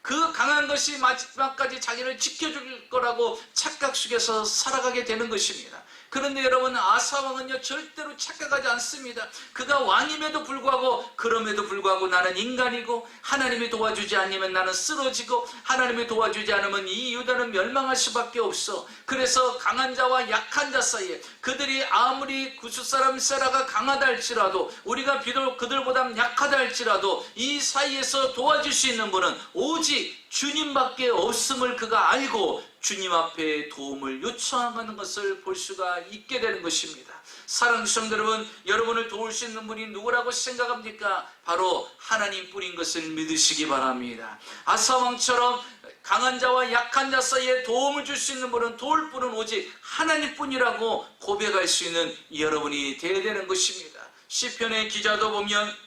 그 강한 것이 마지막까지 자기를 지켜줄 거라고 착각 속에서 살아가게 되는 것입니다. 그런데 여러분, 아사왕은요, 절대로 착각하지 않습니다. 그가 왕임에도 불구하고, 그럼에도 불구하고 나는 인간이고 하나님이 도와주지 않으면 나는 쓰러지고 하나님이 도와주지 않으면 이 유다는 멸망할 수밖에 없어. 그래서 강한 자와 약한 자 사이에, 그들이 아무리 구스 사람 세라가 강하다 할지라도, 우리가 비록 그들보다 약하다 할지라도 이 사이에서 도와줄 수 있는 분은 오직 주님밖에 없음을 그가 알고 주님 앞에 도움을 요청하는 것을 볼 수가 있게 되는 것입니다. 사랑하는 성도 여러분, 여러분을 도울 수 있는 분이 누구라고 생각합니까? 바로 하나님뿐인 것을 믿으시기 바랍니다. 아사왕처럼 강한 자와 약한 자 사이에 도움을 줄 수 있는 분은, 도울 분은 오직 하나님뿐이라고 고백할 수 있는 여러분이 되어야 되는 것입니다. 시편의 기자도 보면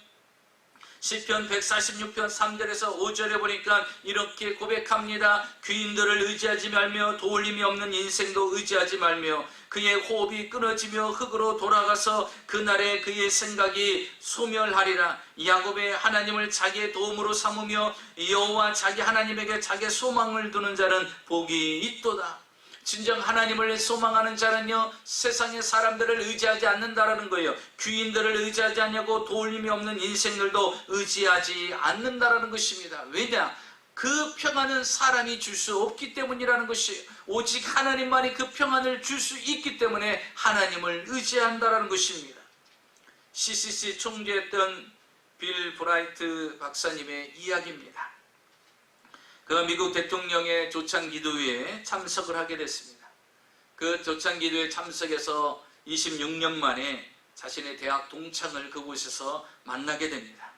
시편 146편 3절에서 5절에 보니까 이렇게 고백합니다. 귀인들을 의지하지 말며 도울림이 없는 인생도 의지하지 말며 그의 호흡이 끊어지며 흙으로 돌아가서 그날에 그의 생각이 소멸하리라. 야곱의 하나님을 자기의 도움으로 삼으며 여호와 자기 하나님에게 자기의 소망을 두는 자는 복이 있도다. 진정 하나님을 소망하는 자는요, 세상의 사람들을 의지하지 않는다라는 거예요. 귀인들을 의지하지 않냐고 도울림이 없는 인생들도 의지하지 않는다라는 것입니다. 왜냐? 그 평안은 사람이 줄 수 없기 때문이라는 것이에요. 오직 하나님만이 그 평안을 줄 수 있기 때문에 하나님을 의지한다라는 것입니다. CCC 총재였던 빌 브라이트 박사님의 이야기입니다. 그 미국 대통령의 조창기도회에 참석을 하게 됐습니다. 그 조창기도회 참석해서 26년 만에 자신의 대학 동창을 그곳에서 만나게 됩니다.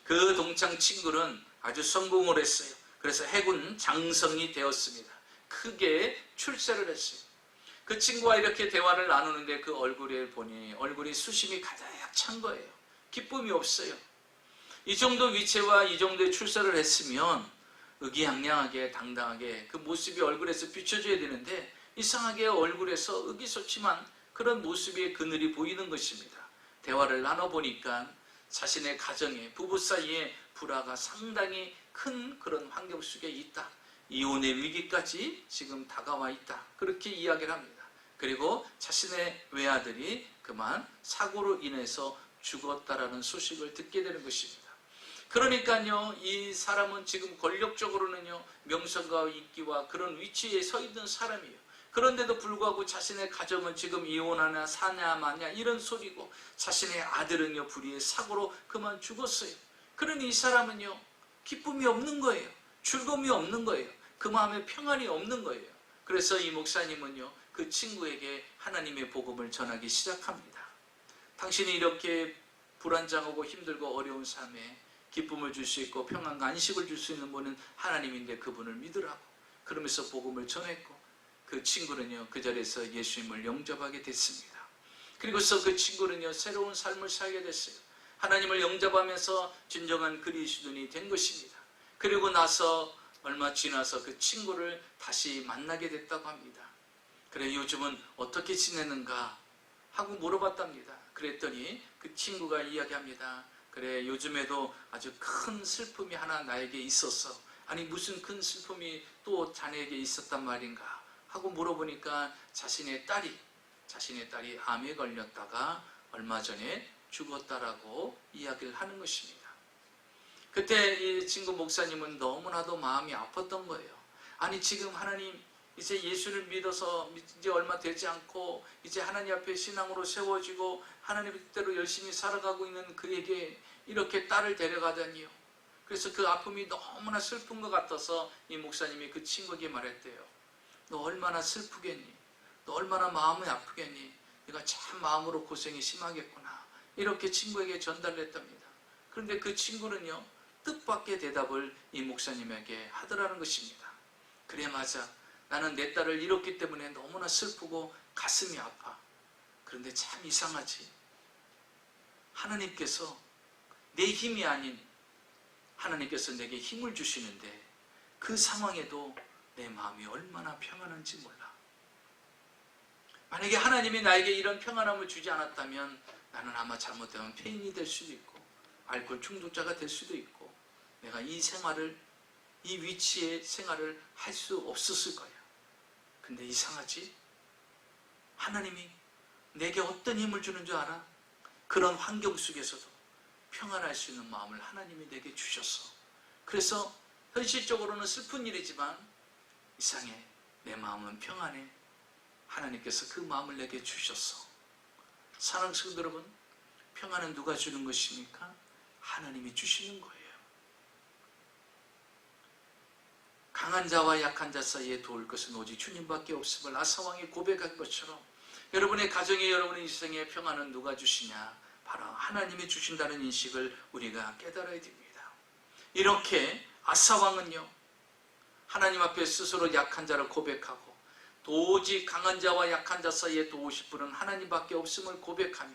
그 동창 친구는 아주 성공을 했어요. 그래서 해군 장성이 되었습니다. 크게 출세를 했어요. 그 친구와 이렇게 대화를 나누는데 그 얼굴을 보니 얼굴이 수심이 가득 찬 거예요. 기쁨이 없어요. 이 정도 위치와 이 정도의 출세를 했으면 의기양양하게 당당하게 그 모습이 얼굴에서 비춰져야 되는데, 이상하게 얼굴에서 의기소침한 그런 모습의 그늘이 보이는 것입니다. 대화를 나눠보니까 자신의 가정에, 부부 사이에 불화가 상당히 큰 그런 환경 속에 있다. 이혼의 위기까지 지금 다가와 있다. 그렇게 이야기를 합니다. 그리고 자신의 외아들이 그만 사고로 인해서 죽었다라는 소식을 듣게 되는 것입니다. 그러니까요, 이 사람은 지금 권력적으로는요, 명성과 인기와 그런 위치에 서 있는 사람이에요. 그런데도 불구하고 자신의 가정은 지금 이혼하냐 사냐 마냐 이런 소리고, 자신의 아들은요 불의의 사고로 그만 죽었어요. 그러니 이 사람은요 기쁨이 없는 거예요. 즐거움이 없는 거예요. 그 마음에 평안이 없는 거예요. 그래서 이 목사님은요 그 친구에게 하나님의 복음을 전하기 시작합니다. 당신이 이렇게 불안정하고 힘들고 어려운 삶에 기쁨을 줄 수 있고 평안과 안식을 줄 수 있는 분은 하나님인데 그분을 믿으라고 그러면서 복음을 전했고, 그 친구는요 그 자리에서 예수님을 영접하게 됐습니다. 그리고서 그 친구는요 새로운 삶을 살게 됐어요. 하나님을 영접하면서 진정한 그리스도인이 된 것입니다. 그리고 나서 얼마 지나서 그 친구를 다시 만나게 됐다고 합니다. 그래 요즘은 어떻게 지내는가 하고 물어봤답니다. 그랬더니 그 친구가 이야기합니다. 그래 요즘에도 아주 큰 슬픔이 하나 나에게 있었어. 아니 무슨 큰 슬픔이 또 자네에게 있었단 말인가 하고 물어보니까 자신의 딸이 암에 걸렸다가 얼마 전에 죽었다라고 이야기를 하는 것입니다. 그때 이 친구 목사님은 너무나도 마음이 아팠던 거예요. 아니 지금 하나님 이제 예수를 믿어서 이제 얼마 되지 않고 이제 하나님 앞에 신앙으로 세워지고 하나님 뜻대로 열심히 살아가고 있는 그에게 이렇게 딸을 데려가다니요. 그래서 그 아픔이 너무나 슬픈 것 같아서 이 목사님이 그 친구에게 말했대요. 너 얼마나 슬프겠니? 너 얼마나 마음이 아프겠니? 네가 참 마음으로 고생이 심하겠구나. 이렇게 친구에게 전달했답니다. 그런데 그 친구는요 뜻밖의 대답을 이 목사님에게 하더라는 것입니다. 그래 맞아. 나는 내 딸을 잃었기 때문에 너무나 슬프고 가슴이 아파. 그런데 참 이상하지. 하나님께서 내 힘이 아닌 하나님께서 내게 힘을 주시는데 그 상황에도 내 마음이 얼마나 평안한지 몰라. 만약에 하나님이 나에게 이런 평안함을 주지 않았다면 나는 아마 잘못되면 폐인이 될 수도 있고 알코올 중독자가 될 수도 있고 내가 이 위치의 생활을 할 수 없었을 거야. 근데 이상하지? 하나님이 내게 어떤 힘을 주는 줄 알아? 그런 환경 속에서도 평안할 수 있는 마음을 하나님이 내게 주셨어. 그래서 현실적으로는 슬픈 일이지만 이상해. 내 마음은 평안해. 하나님께서 그 마음을 내게 주셨어. 사랑하는 성도 여러분, 평안은 누가 주는 것입니까? 하나님이 주시는 거예요. 강한 자와 약한 자 사이에 도울 것은 오직 주님밖에 없음을 아사왕이 고백한 것처럼 여러분의 가정에 여러분의 인생에 평안은 누가 주시냐? 바로 하나님이 주신다는 인식을 우리가 깨달아야 됩니다. 이렇게 아사왕은요 하나님 앞에 스스로 약한 자를 고백하고 도저히 강한 자와 약한 자 사이에 도우실 분은 하나님밖에 없음을 고백하며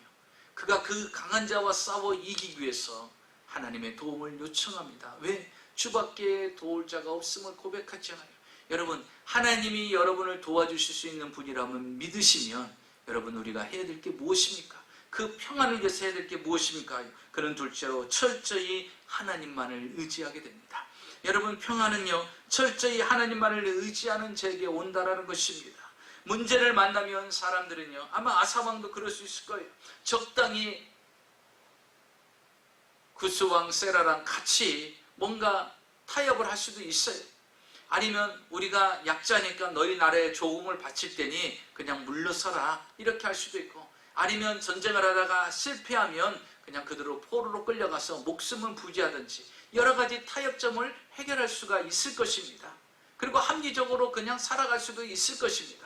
그가 그 강한 자와 싸워 이기기 위해서 하나님의 도움을 요청합니다. 왜? 주밖에 도울 자가 없음을 고백하잖아요. 여러분 하나님이 여러분을 도와주실 수 있는 분이라면 믿으시면 여러분 우리가 해야 될 게 무엇입니까? 그 평안을 위해서 해야 될 게 무엇입니까? 그는 둘째로 철저히 하나님만을 의지하게 됩니다. 여러분 평안은요 철저히 하나님만을 의지하는 자에게 온다라는 것입니다. 문제를 만나면 사람들은요 아마 아사왕도 그럴 수 있을 거예요. 적당히 구스왕 세라랑 같이 뭔가 타협을 할 수도 있어요. 아니면 우리가 약자니까 너희 나라에 조공을 바칠 테니 그냥 물러서라 이렇게 할 수도 있고, 아니면 전쟁을 하다가 실패하면 그냥 그대로 포로로 끌려가서 목숨을 부지하든지 여러 가지 타협점을 해결할 수가 있을 것입니다. 그리고 합리적으로 그냥 살아갈 수도 있을 것입니다.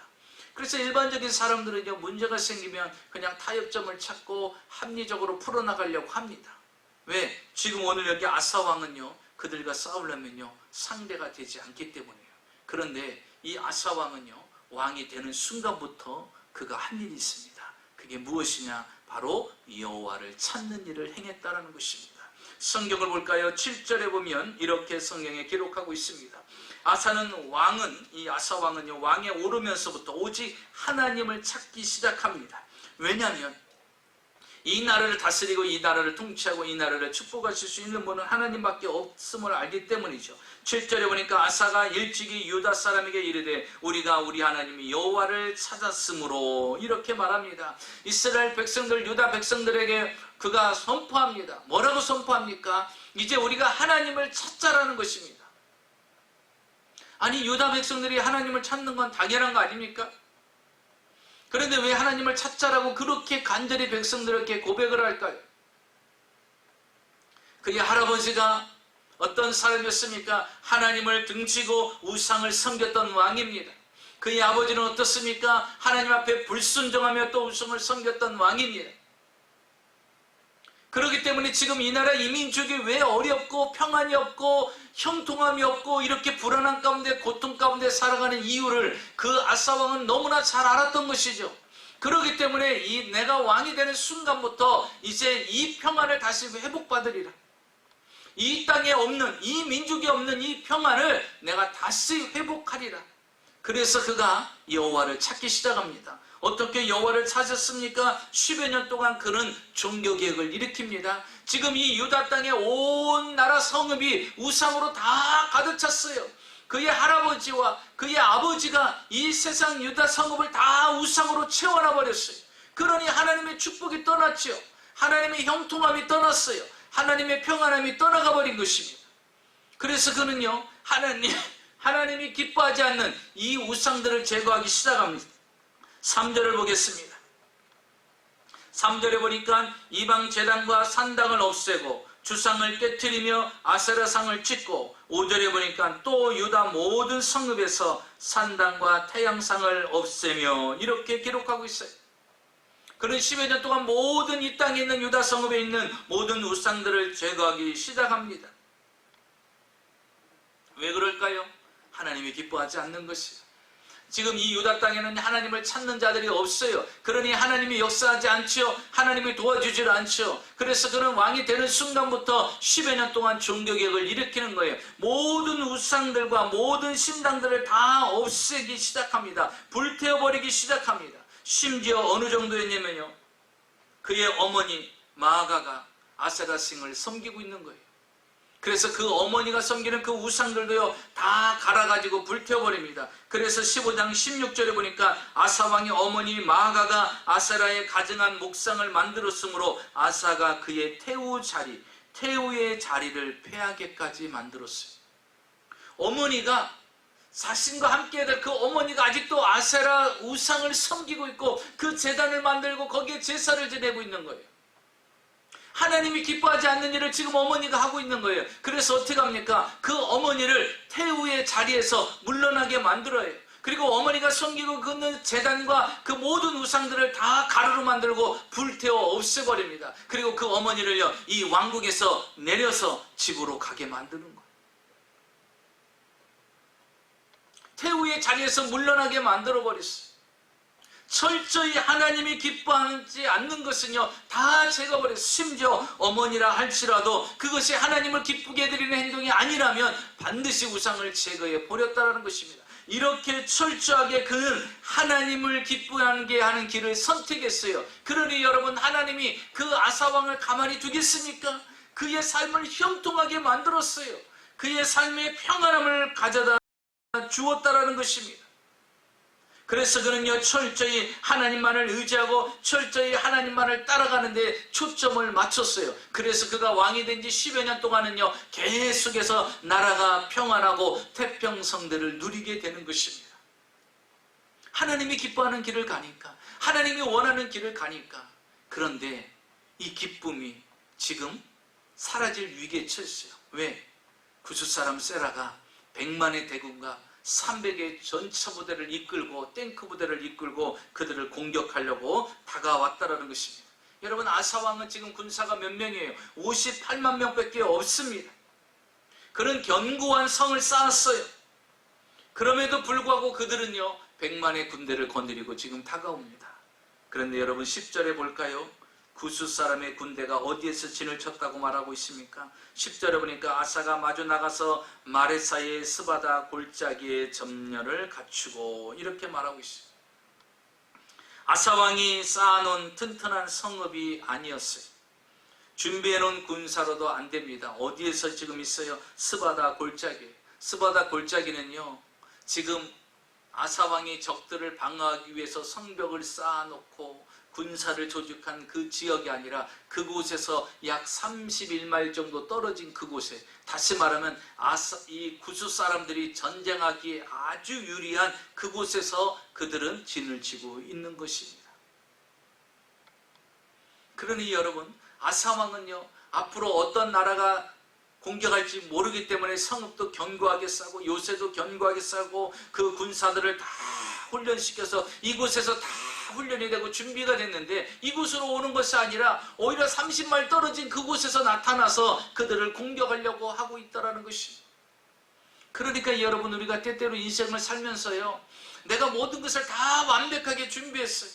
그래서 일반적인 사람들은요 문제가 생기면 그냥 타협점을 찾고 합리적으로 풀어나가려고 합니다. 왜? 지금 오늘 여기 아사왕은요 그들과 싸우려면요 상대가 되지 않기 때문이에요. 그런데 이 아사왕은요 왕이 되는 순간부터 그가 한 일이 있습니다. 그게 무엇이냐? 바로 여호와를 찾는 일을 행했다라는 것입니다. 성경을 볼까요? 7절에 보면 이렇게 성경에 기록하고 있습니다. 이 아사왕은요 왕에 오르면서부터 오직 하나님을 찾기 시작합니다. 왜냐하면 이 나라를 다스리고 이 나라를 통치하고 이 나라를 축복하실 수 있는 분은 하나님밖에 없음을 알기 때문이죠. 7절에 보니까 아사가 일찍이 유다 사람에게 이르되 우리가 우리 하나님이 여호와를 찾았으므로 이렇게 말합니다. 이스라엘 백성들 유다 백성들에게 그가 선포합니다. 뭐라고 선포합니까? 이제 우리가 하나님을 찾자라는 것입니다. 아니, 유다 백성들이 하나님을 찾는 건 당연한 거 아닙니까? 그런데 왜 하나님을 찾자라고 그렇게 간절히 백성들에게 고백을 할까요? 그의 할아버지가 어떤 사람이었습니까? 하나님을 등지고 우상을 섬겼던 왕입니다. 그의 아버지는 어떻습니까? 하나님 앞에 불순종하며 또 우상을 섬겼던 왕입니다. 그렇기 때문에 지금 이 나라 이민족이 왜 어렵고 평안이 없고 형통함이 없고 이렇게 불안한 가운데 고통 가운데 살아가는 이유를 그 아사 왕은 너무나 잘 알았던 것이죠. 그렇기 때문에 내가 왕이 되는 순간부터 이제 이 평안을 다시 회복받으리라. 이 땅에 없는, 이 민족에 없는 이 평안을 내가 다시 회복하리라. 그래서 그가 여호와를 찾기 시작합니다. 어떻게 여호와를 찾았습니까? 10여 년 동안 그는 종교개혁을 일으킵니다. 지금 이 유다 땅의 온 나라 성읍이 우상으로 다 가득 찼어요. 그의 할아버지와 그의 아버지가 이 세상 유다 성읍을 다 우상으로 채워놔 버렸어요. 그러니 하나님의 축복이 떠났죠. 하나님의 형통함이 떠났어요. 하나님의 평안함이 떠나가 버린 것입니다. 그래서 그는요, 하나님이 기뻐하지 않는 이 우상들을 제거하기 시작합니다. 3절을 보겠습니다. 3절에 보니까 이방 제단과 산당을 없애고 주상을 깨트리며 아세라상을 짓고, 5절에 보니까 또 유다 모든 성읍에서 산당과 태양상을 없애며, 이렇게 기록하고 있어요. 그는 10여 년 동안 모든 이 땅에 있는 유다 성읍에 있는 모든 우상들을 제거하기 시작합니다. 왜 그럴까요? 하나님이 기뻐하지 않는 것이에요. 지금 이 유다 땅에는 하나님을 찾는 자들이 없어요. 그러니 하나님이 역사하지 않죠. 하나님이 도와주질 않죠. 그래서 그는 왕이 되는 순간부터 10여 년 동안 종교개혁을 일으키는 거예요. 모든 우상들과 모든 신당들을 다 없애기 시작합니다. 불태워버리기 시작합니다. 심지어 어느 정도였냐면요, 그의 어머니 마아가가 아세라신을 섬기고 있는 거예요. 그래서 그 어머니가 섬기는 그 우상들도요, 다 갈아가지고 불태워버립니다. 그래서 15장 16절에 보니까 아사왕의 어머니 마아가가 아세라에 가증한 목상을 만들었으므로 아사가 그의 태우의 자리를 폐하게까지 만들었어요. 어머니가, 자신과 함께 될 그 어머니가 아직도 아세라 우상을 섬기고 있고 그 제단을 만들고 거기에 제사를 지내고 있는 거예요. 하나님이 기뻐하지 않는 일을 지금 어머니가 하고 있는 거예요. 그래서 어떻게 합니까? 그 어머니를 태우의 자리에서 물러나게 만들어요. 그리고 어머니가 섬기고 그 제단과 그 모든 우상들을 다 가루로 만들고 불태워 없애버립니다. 그리고 그 어머니를요, 이 왕국에서 내려서 집으로 가게 만드는 거예요. 태우의 자리에서 물러나게 만들어버렸어요. 철저히 하나님이 기뻐하지 않는 것은요, 다 제거버렸어요. 심지어 어머니라 할지라도 그것이 하나님을 기쁘게 해드리는 행동이 아니라면 반드시 우상을 제거해 버렸다는 것입니다. 이렇게 철저하게 그는 하나님을 기쁘게 하는 길을 선택했어요. 그러니 여러분, 하나님이 그 아사왕을 가만히 두겠습니까? 그의 삶을 형통하게 만들었어요. 그의 삶의 평안함을 가져다 주었다라는 것입니다. 그래서 그는요, 철저히 하나님만을 의지하고 철저히 하나님만을 따라가는데 초점을 맞췄어요. 그래서 그가 왕이 된 지 10여 년 동안은요, 계속해서 나라가 평안하고 태평성대를 누리게 되는 것입니다. 하나님이 기뻐하는 길을 가니까, 하나님이 원하는 길을 가니까. 그런데 이 기쁨이 지금 사라질 위기에 처했어요. 왜? 구스 사람 세라가 100만의 대군과 300의 전차 부대를 이끌고 탱크 부대를 이끌고 그들을 공격하려고 다가왔다라는 것입니다. 여러분, 아사왕은 지금 군사가 몇 명이에요? 58만 명밖에 없습니다. 그런 견고한 성을 쌓았어요. 그럼에도 불구하고 그들은요, 100만의 군대를 거느리고 지금 다가옵니다. 그런데 여러분, 10절에 볼까요? 구스 사람의 군대가 어디에서 진을 쳤다고 말하고 있습니까? 10절에 보니까 아사가 마주 나가서 마레사의 스바다 골짜기에 점령을 갖추고, 이렇게 말하고 있어요. 아사왕이 쌓아놓은 튼튼한 성읍이 아니었어요. 준비해놓은 군사로도 안 됩니다. 어디에서 지금 있어요? 스바다 골짜기. 스바다 골짜기는요, 지금 아사왕이 적들을 방어하기 위해서 성벽을 쌓아놓고 군사를 조직한 그 지역이 아니라 그곳에서 약 31마일 정도 떨어진 그곳에, 다시 말하면 이 구스 사람들이 전쟁하기에 아주 유리한 그곳에서 그들은 진을 치고 있는 것입니다. 그러니 여러분, 아사 왕은요, 앞으로 어떤 나라가 공격할지 모르기 때문에 성읍도 견고하게 싸고 요새도 견고하게 싸고 그 군사들을 다 훈련시켜서 이곳에서 다 훈련이 되고 준비가 됐는데, 이곳으로 오는 것이 아니라 오히려 30마일 떨어진 그곳에서 나타나서 그들을 공격하려고 하고 있다는 것입니다. 그러니까 여러분, 우리가 때때로 인생을 살면서요, 내가 모든 것을 다 완벽하게 준비했어요.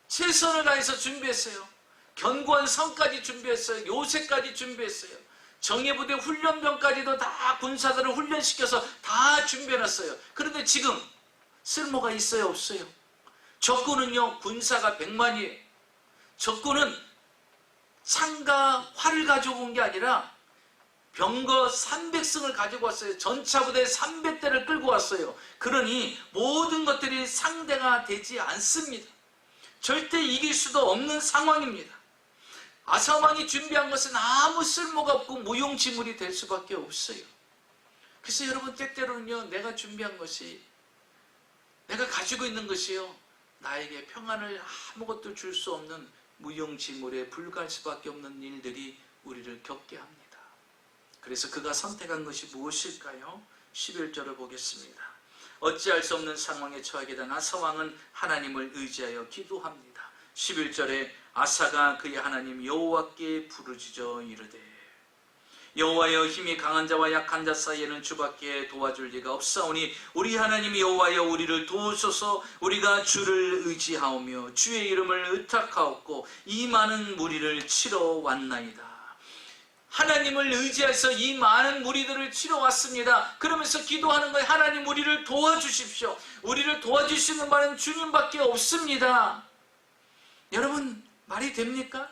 최선을 다해서 준비했어요. 견고한 성까지 준비했어요. 요새까지 준비했어요. 정예부대 훈련병까지도 다 군사들을 훈련시켜서 다 준비해놨어요. 그런데 지금 쓸모가 있어요, 없어요? 적군은요, 군사가 100만이에요. 적군은 창과 활을 가지고 온 게 아니라 병거 300승을 가지고 왔어요. 전차부대 300대를 끌고 왔어요. 그러니 모든 것들이 상대가 되지 않습니다. 절대 이길 수도 없는 상황입니다. 아사왕이 준비한 것은 아무 쓸모가 없고 무용지물이 될 수밖에 없어요. 그래서 여러분, 때때로는요, 내가 준비한 것이, 내가 가지고 있는 것이요, 나에게 평안을 아무것도 줄 수 없는 무용지물에 불과할 수밖에 없는 일들이 우리를 겪게 합니다. 그래서 그가 선택한 것이 무엇일까요? 11절을 보겠습니다. 어찌할 수 없는 상황에 처하게 된 아사왕은 하나님을 의지하여 기도합니다. 11절에 아사가 그의 하나님 여호와께 부르짖어 이르되, 여호와여, 힘이 강한 자와 약한 자 사이에는 주밖에 도와줄 리가 없사오니 우리 하나님 여호와여, 우리를 도우소서. 우리가 주를 의지하오며 주의 이름을 의탁하옵고 이 많은 무리를 치러 왔나이다. 하나님을 의지해서 이 많은 무리들을 치러 왔습니다. 그러면서 기도하는 거예요. 하나님, 우리를 도와주십시오. 우리를 도와줄 수 있는 분은 주님밖에 없습니다. 여러분, 말이 됩니까?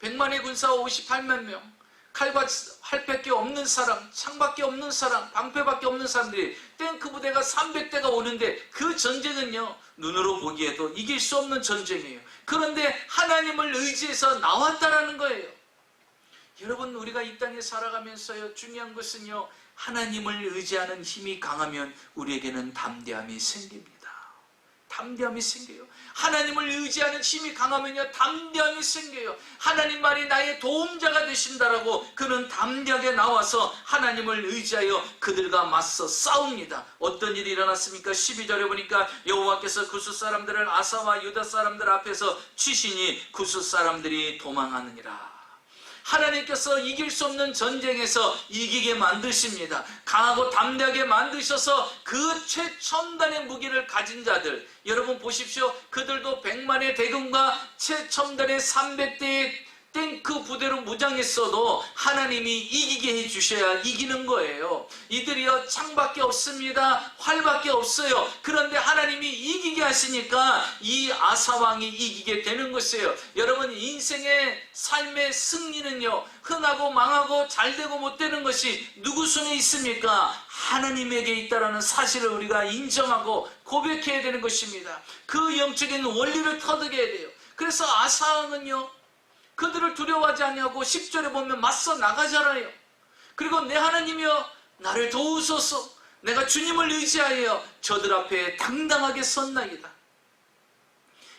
100만의 군사 58만 명, 칼과 활밖에 없는 사람, 창밖에 없는 사람, 방패밖에 없는 사람들이, 탱크 부대가 300대가 오는데 그 전쟁은요, 눈으로 보기에도 이길 수 없는 전쟁이에요. 그런데 하나님을 의지해서 나왔다라는 거예요. 여러분, 우리가 이 땅에 살아가면서요, 중요한 것은요, 하나님을 의지하는 힘이 강하면 우리에게는 담대함이 생깁니다. 담대함이 생겨요. 하나님을 의지하는 힘이 강하면요, 담대함이 생겨요. 하나님 말이 나의 도움자가 되신다라고 그는 담대하게 나와서 하나님을 의지하여 그들과 맞서 싸웁니다. 어떤 일이 일어났습니까? 12절에 보니까 여호와께서 구스 사람들을 아사와 유다 사람들 앞에서 치시니 구스 사람들이 도망하느니라. 하나님께서 이길 수 없는 전쟁에서 이기게 만드십니다. 강하고 담대하게 만드셔서 그 최첨단의 무기를 가진 자들, 여러분 보십시오. 그들도 100만의 대군과 최첨단의 300대의 탱크 부대로 무장했어도 하나님이 이기게 해주셔야 이기는 거예요. 이들이요, 창밖에 없습니다. 활밖에 없어요. 그런데 하나님이 이기게 하시니까 이 아사왕이 이기게 되는 것이에요. 여러분, 인생의 삶의 승리는요, 흥하고 망하고 잘되고 못되는 것이 누구 손에 있습니까? 하나님에게 있다라는 사실을 우리가 인정하고 고백해야 되는 것입니다. 그 영적인 원리를 터득해야 돼요. 그래서 아사왕은요, 그들을 두려워하지 아니하고 10절에 보면 맞서 나가잖아요. 그리고 내 하나님이여, 나를 도우소서. 내가 주님을 의지하여 저들 앞에 당당하게 섰나이다.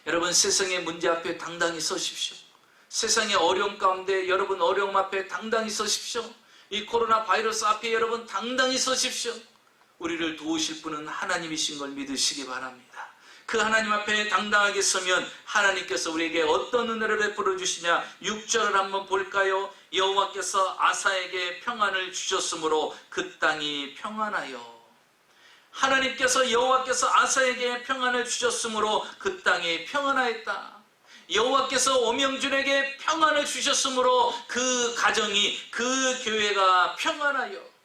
여러분, 세상의 문제 앞에 당당히 서십시오. 세상의 어려움 가운데 여러분, 어려움 앞에 당당히 서십시오. 이 코로나 바이러스 앞에 여러분, 당당히 서십시오. 우리를 도우실 분은 하나님이신 걸 믿으시기 바랍니다. 그 하나님 앞에 당당하게 서면 하나님께서 우리에게 어떤 은혜를 베풀어 주시냐. 6절을 한번 볼까요? 여호와께서 아사에게 평안을 주셨으므로 그 땅이 평안하여. 하나님께서, 여호와께서 아사에게 평안을 주셨으므로 그 땅이 평안하였다. 여호와께서 오명준에게 평안을 주셨으므로 그 가정이, 그 교회가 평안하여.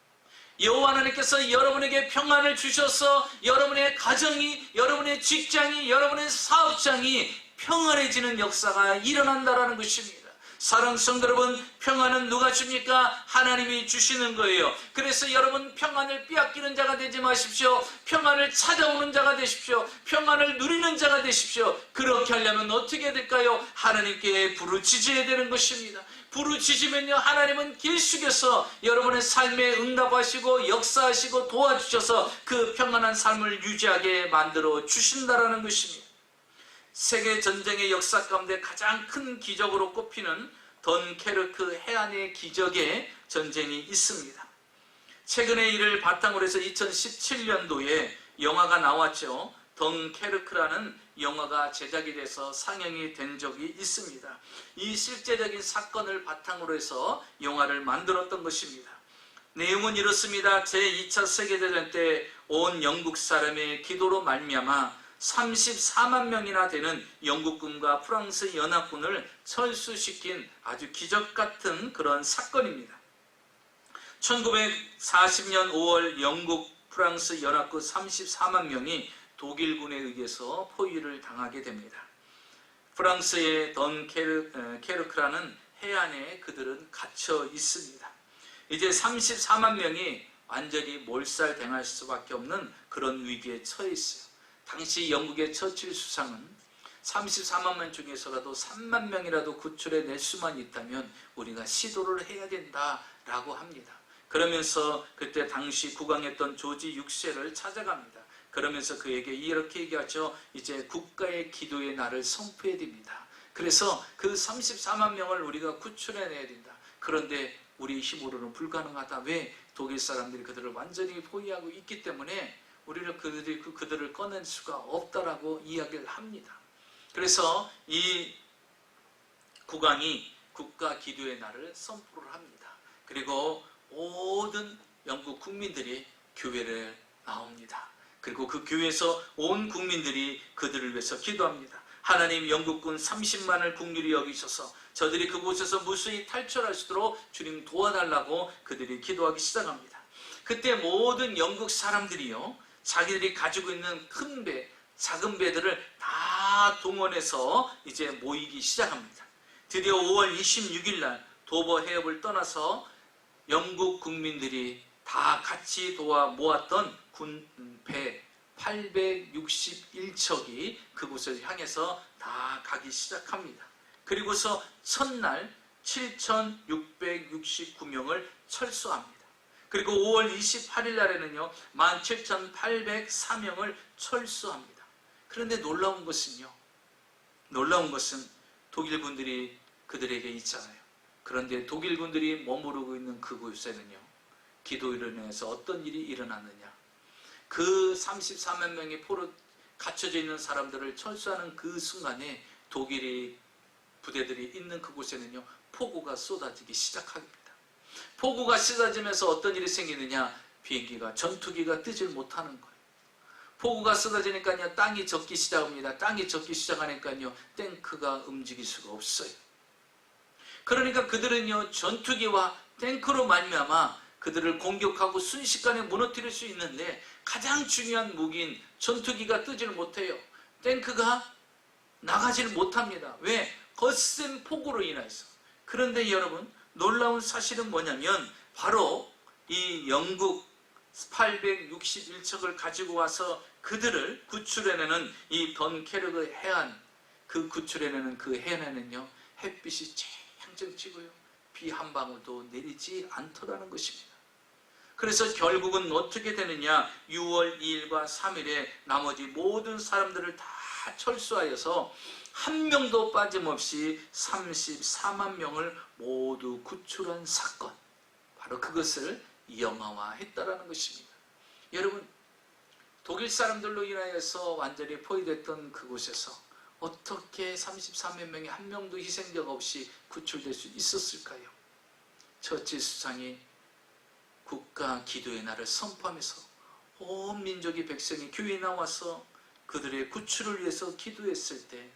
여호와 하나님께서 여러분에게 평안을 주셔서 여러분의 가정이, 여러분의 직장이, 여러분의 사업장이 평안해지는 역사가 일어난다라는 것입니다. 사랑하는 성도 여러분, 평안은 누가 줍니까? 하나님이 주시는 거예요. 그래서 여러분, 평안을 빼앗기는 자가 되지 마십시오. 평안을 찾아오는 자가 되십시오. 평안을 누리는 자가 되십시오. 그렇게 하려면 어떻게 될까요? 하나님께 부르짖어야 되는 것입니다. 부르짖으면요, 하나님은 계속해서 여러분의 삶에 응답하시고 역사하시고 도와주셔서 그 평안한 삶을 유지하게 만들어 주신다라는 것입니다. 세계 전쟁의 역사 가운데 가장 큰 기적으로 꼽히는 던케르크 해안의 기적의 전쟁이 있습니다. 최근에 이를 바탕으로 해서 2017년도에 영화가 나왔죠. 던케르크라는 영화가 제작이 돼서 상영이 된 적이 있습니다. 이 실제적인 사건을 바탕으로 해서 영화를 만들었던 것입니다. 내용은 이렇습니다. 제2차 세계대전 때 온 영국 사람의 기도로 말미암아 34만 명이나 되는 영국군과 프랑스 연합군을 철수시킨 아주 기적같은 그런 사건입니다. 1940년 5월 영국 프랑스 연합군 34만 명이 독일군에 의해서 포위를 당하게 됩니다. 프랑스의 던케르크라는 해안에 그들은 갇혀 있습니다. 이제 34만 명이 완전히 몰살당할 수밖에 없는 그런 위기에 처해 있어요. 당시 영국의 처칠 수상은 34만 명 중에서라도 3만 명이라도 구출해낼 수만 있다면 우리가 시도를 해야 된다라고 합니다. 그러면서 그때 당시 국왕이었던 조지 6세를 찾아갑니다. 그러면서 그에게 이렇게 얘기하죠. 이제 국가의 기도의 날을 선포해야 됩니다. 그래서 그 34만 명을 우리가 구출해내야 된다. 그런데 우리 힘으로는 불가능하다. 왜? 독일 사람들이 그들을 완전히 포위하고 있기 때문에 우리를 그들을 꺼낼 수가 없다라고 이야기를 합니다. 그래서 이 국왕이 국가 기도의 날을 선포를 합니다. 그리고 모든 영국 국민들이 교회를 나옵니다. 그리고 그 교회에서 온 국민들이 그들을 위해서 기도합니다. 하나님, 영국군 30만을 국률이 여기셔서 저들이 그곳에서 무수히 탈출할 수 있도록 주님 도와달라고 그들이 기도하기 시작합니다. 그때 모든 영국 사람들이요, 자기들이 가지고 있는 큰 배, 작은 배들을 다 동원해서 이제 모이기 시작합니다. 드디어 5월 26일 날 도버 해협을 떠나서 영국 국민들이 다 같이 도와 모았던 배 861척이 그곳을 향해서 다 가기 시작합니다. 그리고서 첫날 7,669명을 철수합니다. 그리고 5월 28일 날에는요 17,804명을 철수합니다. 그런데 놀라운 것은 독일군들이 그들에게 있잖아요. 그런데 독일군들이 머무르고 있는 그곳에는요 기도로 인해서 어떤 일이 일어났느냐, 그 34만 명의 포로 갇혀져 있는 사람들을 철수하는 그 순간에 독일의 부대들이 있는 그곳에는요 폭우가 쏟아지기 시작합니다. 폭우가 쏟아지면서 어떤 일이 생기느냐, 비행기가, 전투기가 뜨질 못하는 거예요. 폭우가 쏟아지니까요 땅이 젖기 시작합니다. 땅이 젖기 시작하니까요 탱크가 움직일 수가 없어요. 그러니까 그들은요 전투기와 탱크로 말미암아 그들을 공격하고 순식간에 무너뜨릴 수 있는데 가장 중요한 무기인 전투기가 뜨질 못해요. 탱크가 나가질 못합니다. 왜? 거센 폭우로 인해서. 그런데 여러분, 놀라운 사실은 뭐냐면 바로 이 영국 861척을 가지고 와서 그들을 구출해내는 이 던케르크 해안, 그 구출해내는 그 해안에는요 햇빛이 쨍쨍 찌고요 비 한 방울도 내리지 않더라는 것입니다. 그래서 결국은 어떻게 되느냐, 6월 2일과 3일에 나머지 모든 사람들을 다 철수하여서 한 명도 빠짐없이 34만 명을 모두 구출한 사건, 바로 그것을 영화화했다라는 것입니다. 여러분, 독일 사람들로 인하여서 완전히 포위됐던 그곳에서 어떻게 34만 명이 한 명도 희생자가 없이 구출될 수 있었을까요? 처칠 수상이 국가 기도의 날을 선포하면서 온 민족의 백성이 교회에 나와서 그들의 구출을 위해서 기도했을 때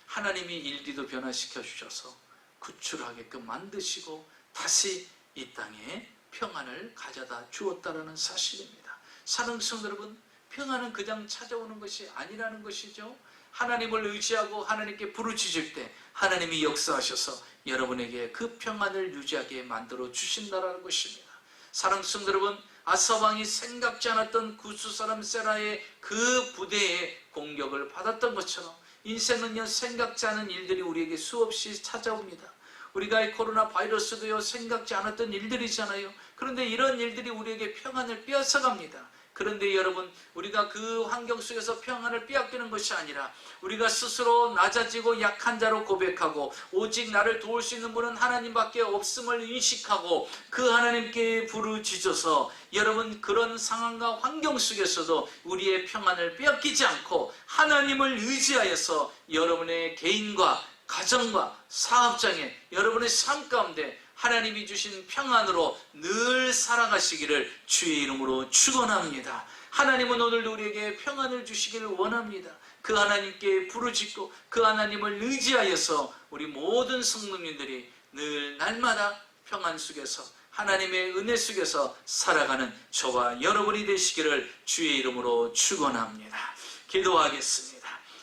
하나님이 일기도 변화시켜 주셔서 구출하게끔 만드시고 다시 이 땅에 평안을 가져다 주었다라는 사실입니다. 사랑하는 성도 여러분, 평안은 그냥 찾아오는 것이 아니라는 것이죠. 하나님을 의지하고 하나님께 부르짖을 때 하나님이 역사하셔서 여러분에게 그 평안을 유지하게 만들어 주신다라는 것입니다. 사랑하는 성도 여러분, 아사왕이 생각지 않았던 구스 사람 세라의 그 부대의 공격을 받았던 것처럼 인생은요, 생각지 않은 일들이 우리에게 수없이 찾아옵니다. 우리가 이 코로나 바이러스도요, 생각지 않았던 일들이잖아요. 그런데 이런 일들이 우리에게 평안을 빼앗아갑니다. 그런데 여러분, 우리가 그 환경 속에서 평안을 빼앗기는 것이 아니라 우리가 스스로 낮아지고 약한 자로 고백하고 오직 나를 도울 수 있는 분은 하나님밖에 없음을 인식하고 그 하나님께 부르짖어서 여러분, 그런 상황과 환경 속에서도 우리의 평안을 빼앗기지 않고 하나님을 의지하여서 여러분의 개인과 가정과 사업장에 여러분의 삶 가운데 하나님이 주신 평안으로 늘 살아가시기를 주의 이름으로 축원합니다. 하나님은 오늘도 우리에게 평안을 주시기를 원합니다. 그 하나님께 부르짖고 그 하나님을 의지하여서 우리 모든 성도님들이 늘 날마다 평안 속에서 하나님의 은혜 속에서 살아가는 저와 여러분이 되시기를 주의 이름으로 축원합니다. 기도하겠습니다.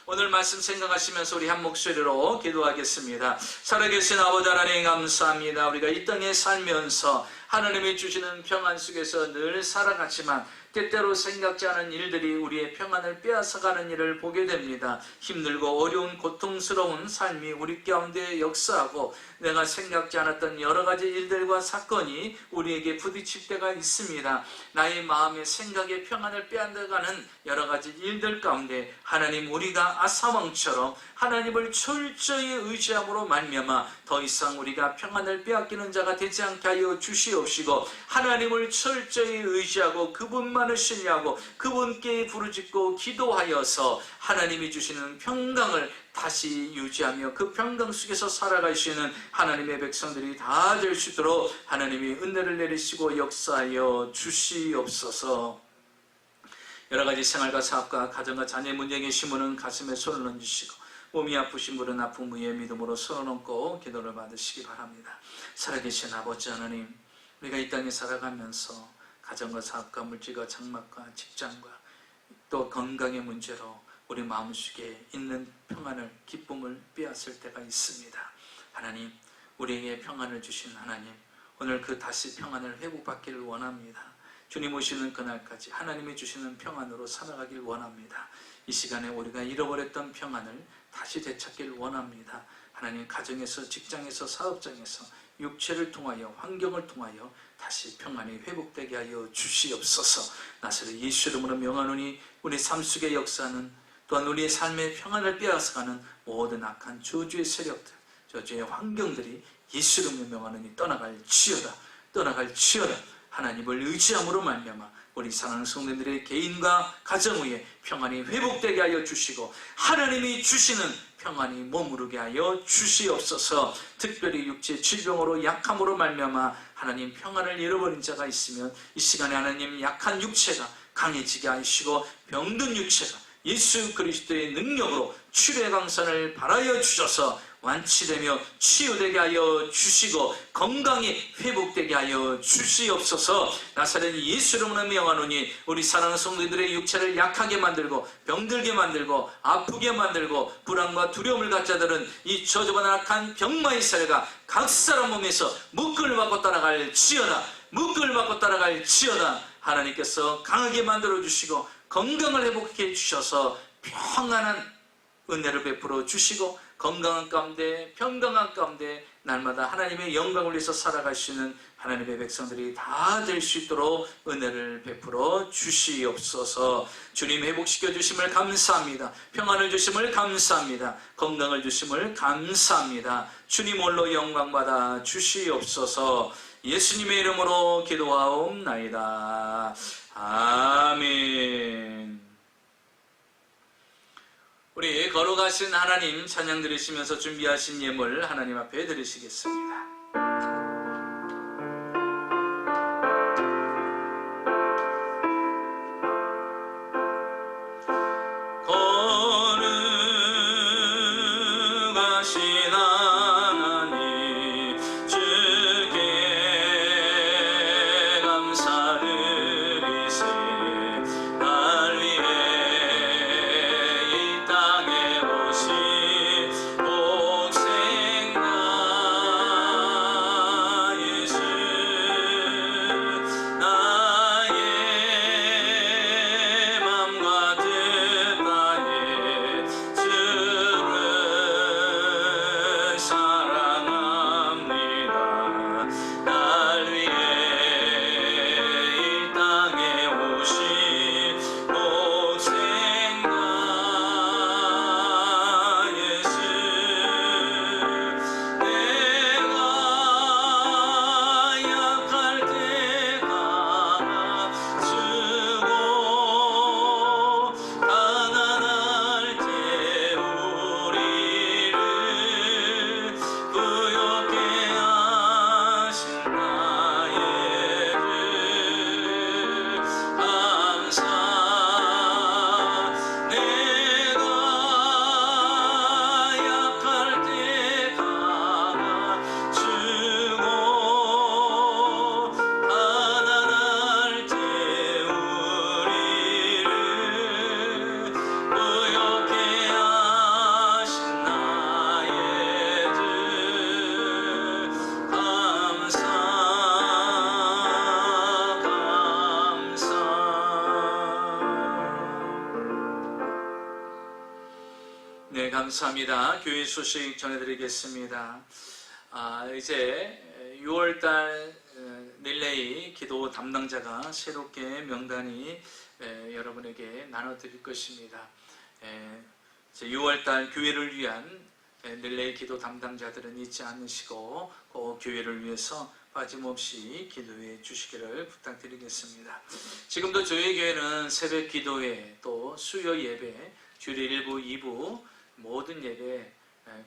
오늘 말씀 생각하시면서 우리 한 목소리로 기도하겠습니다. 살아계신 아버지 하나님 감사합니다. 우리가 이 땅에 살면서 하나님이 주시는 평안 속에서 늘 살아가지만 때때로 생각지 않은 일들이 우리의 평안을 빼앗아가는 일을 보게 됩니다. 힘들고 어려운 고통스러운 삶이 우리 가운데 역사하고 내가 생각지 않았던 여러 가지 일들과 사건이 우리에게 부딪힐 때가 있습니다. 나의 마음의 생각의 평안을 빼앗아가는 여러 가지 일들 가운데 하나님, 우리가 아사왕처럼 하나님을 철저히 의지함으로 말미암아 더 이상 우리가 평안을 빼앗기는 자가 되지 않게 하여 주시옵시고 하나님을 철저히 의지하고 그분만을 신뢰하고 그분께 부르짖고 기도하여서 하나님이 주시는 평강을 다시 유지하며 그 평강 속에서 살아갈 수 있는 하나님의 백성들이 다 될 수 있도록 하나님이 은혜를 내리시고 역사하여 주시옵소서. 여러 가지 생활과 사업과 가정과 자녀의 문제에 계신 분은 가슴에 손을 얹으시고 몸이 아프신 분은 아픔 위에 믿음으로 손을 얹고 기도를 받으시기 바랍니다. 살아계신 아버지 하나님, 우리가 이 땅에 살아가면서 가정과 사업과 물질과 장막과 직장과 또 건강의 문제로 우리 마음속에 있는 평안을, 기쁨을 빼앗을 때가 있습니다. 하나님, 우리에게 평안을 주신 하나님, 오늘 그 다시 평안을 회복받기를 원합니다. 주님 오시는 그날까지 하나님이 주시는 평안으로 살아가길 원합니다. 이 시간에 우리가 잃어버렸던 평안을 다시 되찾기를 원합니다. 하나님, 가정에서, 직장에서, 사업장에서, 육체를 통하여, 환경을 통하여 다시 평안이 회복되게 하여 주시옵소서. 나사렛 예수 이름으로 명하노니 우리 삶 속에 역사하는, 또한 우리의 삶의 평안을 빼앗아가는 모든 악한 저주의 세력들, 저주의 환경들이 예수 이름으로 명하노니 떠나갈지어다, 떠나갈지어다. 하나님을 의지함으로 말미암아 우리 사랑하는 성도님들의 개인과 가정 위에 평안이 회복되게 하여 주시고 하나님이 주시는 평안이 머무르게 하여 주시옵소서. 특별히 육체 질병으로 약함으로 말미암아 하나님 평안을 잃어버린 자가 있으면 이 시간에 하나님 약한 육체가 강해지게 하시고 병든 육체가 예수 그리스도의 능력으로 치료의 강산을 발하여 주셔서 완치되며 치유되게 하여 주시고 건강이 회복되게 하여 주시옵소서. 나사렛 예수 이름으로 명하노니 우리 사랑하는 성도들의 육체를 약하게 만들고 병들게 만들고 아프게 만들고 불안과 두려움을 갖는 자들은 이 저주받은 악한 병마의 세례가 각 사람 몸에서 묶을 받고 따라갈지어다, 묶을 받고 따라갈지어다. 하나님께서 강하게 만들어 주시고 건강을 회복해 주셔서 평안한 은혜를 베풀어 주시고 건강한 가운데, 평강한 가운데 날마다 하나님의 영광을 위해서 살아갈 수 있는 하나님의 백성들이 다 될 수 있도록 은혜를 베풀어 주시옵소서. 주님 회복시켜 주심을 감사합니다. 평안을 주심을 감사합니다. 건강을 주심을 감사합니다. 주님 홀로 영광받아 주시옵소서. 예수님의 이름으로 기도하옵나이다. 아멘. 우리 걸어가신 하나님 찬양 들으시면서 준비하신 예물 하나님 앞에 드리시겠습니다. 걸어가신 하나님 주께 감사드리세. 날 위해 이 땅에 오신 복생 감사합니다. 교회 소식 전해드리겠습니다. 이제 6월달 릴레이 기도 담당자가 새롭게 명단이 여러분에게 나눠드릴 것입니다. 이제 6월달 교회를 위한 릴레이 기도 담당자들은 잊지 않으시고 꼭 교회를 위해서 빠짐없이 기도해 주시기를 부탁드리겠습니다. 지금도 저희 교회는 새벽 기도회 또 수요 예배, 주일 1부, 2부 모든 예배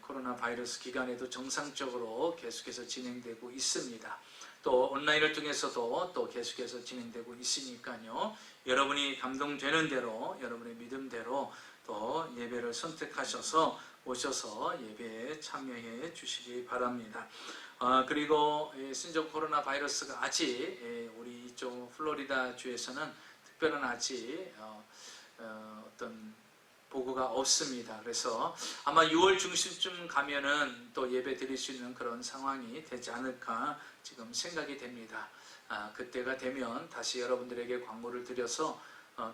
코로나 바이러스 기간에도 정상적으로 계속해서 진행되고 있습니다. 또 온라인을 통해서도 또 계속해서 진행되고 있으니까요. 여러분이 감동되는 대로 여러분의 믿음대로 또 예배를 선택하셔서 오셔서 예배에 참여해 주시기 바랍니다. 그리고 신종 코로나 바이러스가 아직 우리 이쪽 플로리다 주에서는 특별한 아직 어떤 보고가 없습니다. 그래서 아마 6월 중순쯤 가면은 또 예배 드릴 수 있는 그런 상황이 되지 않을까 지금 생각이 됩니다. 그때가 되면 다시 여러분들에게 광고를 드려서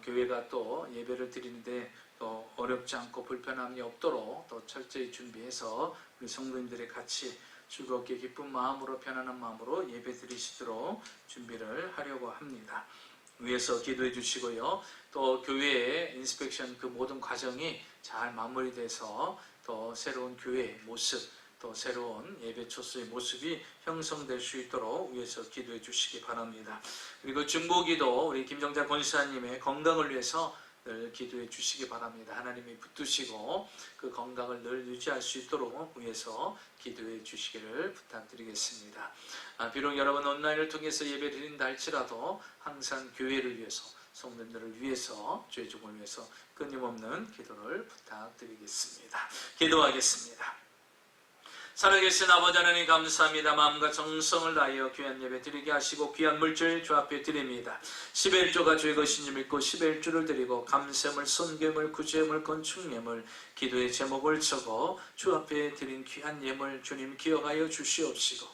교회가 또 예배를 드리는데 또 어렵지 않고 불편함이 없도록 또 철저히 준비해서 우리 성도님들이 같이 즐겁게 기쁜 마음으로 편안한 마음으로 예배 드리시도록 준비를 하려고 합니다. 위에서 기도해 주시고요. 또 교회의 인스펙션 그 모든 과정이 잘 마무리돼서 또 새로운 교회의 모습 또 새로운 예배 초소의 모습이 형성될 수 있도록 위에서 기도해 주시기 바랍니다. 그리고 중보기도 우리 김정자 권사님의 건강을 위해서 늘 기도해 주시기 바랍니다. 하나님이 붙드시고 그 건강을 늘 유지할 수 있도록 위해서 기도해 주시기를 부탁드리겠습니다. 비록 여러분 온라인을 통해서 예배 드린다 할지라도 항상 교회를 위해서 성도님들을 위해서 죄종을 위해서 끊임없는 기도를 부탁드리겠습니다. 기도하겠습니다. 살아계신 아버지 하나님 감사합니다. 마음과 정성을 다하여 귀한 예배 드리게 하시고 귀한 물질 주 앞에 드립니다. 11조가 주의 것인 줄 믿고 11조를 드리고 감샘을 선괴물 구제물 건축예물 기도의 제목을 적어 주 앞에 드린 귀한 예물 주님 기억하여 주시옵시고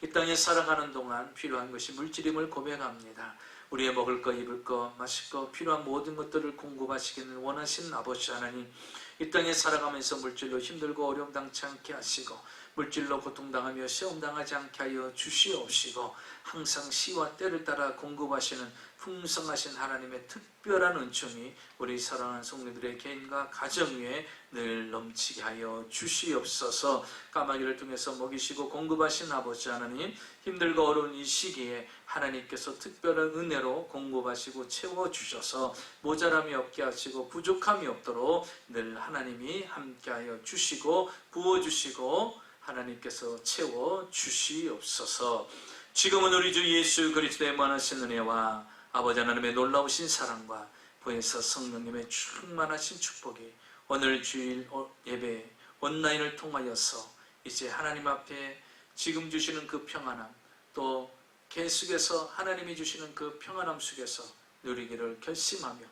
이 땅에 살아가는 동안 필요한 것이 물질임을 고백합니다. 우리의 먹을 것, 입을 것, 마실 것, 필요한 모든 것들을 공급하시기를 원하신 아버지 하나님, 이 땅에 살아가면서 물질로 힘들고 어려움 당치 않게 하시고 물질로 고통당하며 시험당하지 않게 하여 주시옵시고 항상 시와 때를 따라 공급하시는 풍성하신 하나님의 특별한 은총이 우리 사랑하는 성도들의 개인과 가정 위에 늘 넘치게 하여 주시옵소서. 까마귀를 통해서 먹이시고 공급하신 아버지 하나님, 힘들고 어려운 이 시기에 하나님께서 특별한 은혜로 공급하시고 채워주셔서 모자람이 없게 하시고 부족함이 없도록 늘 하나님이 함께하여 주시고 부어주시고 하나님께서 채워주시옵소서. 지금은 우리 주 예수 그리스도의 무한하신 은혜와 아버지 하나님의 놀라우신 사랑과 부에서 성령님의 충만하신 축복이 오늘 주일 예배 온라인을 통하여서 이제 하나님 앞에 지금 주시는 그 평안함 또 계속해서 하나님이 주시는 그 평안함 속에서 누리기를 결심하며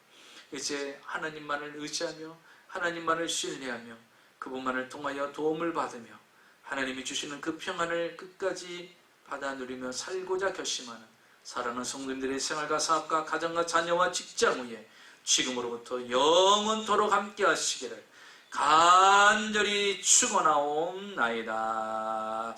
이제 하나님만을 의지하며 하나님만을 신뢰하며 그분만을 통하여 도움을 받으며 하나님이 주시는 그 평안을 끝까지 받아 누리며 살고자 결심하는 사랑하는 성도님들의 생활과 사업과 가정과 자녀와 직장 위에 지금으로부터 영원토록 함께 하시기를 간절히 축원하옵나이다.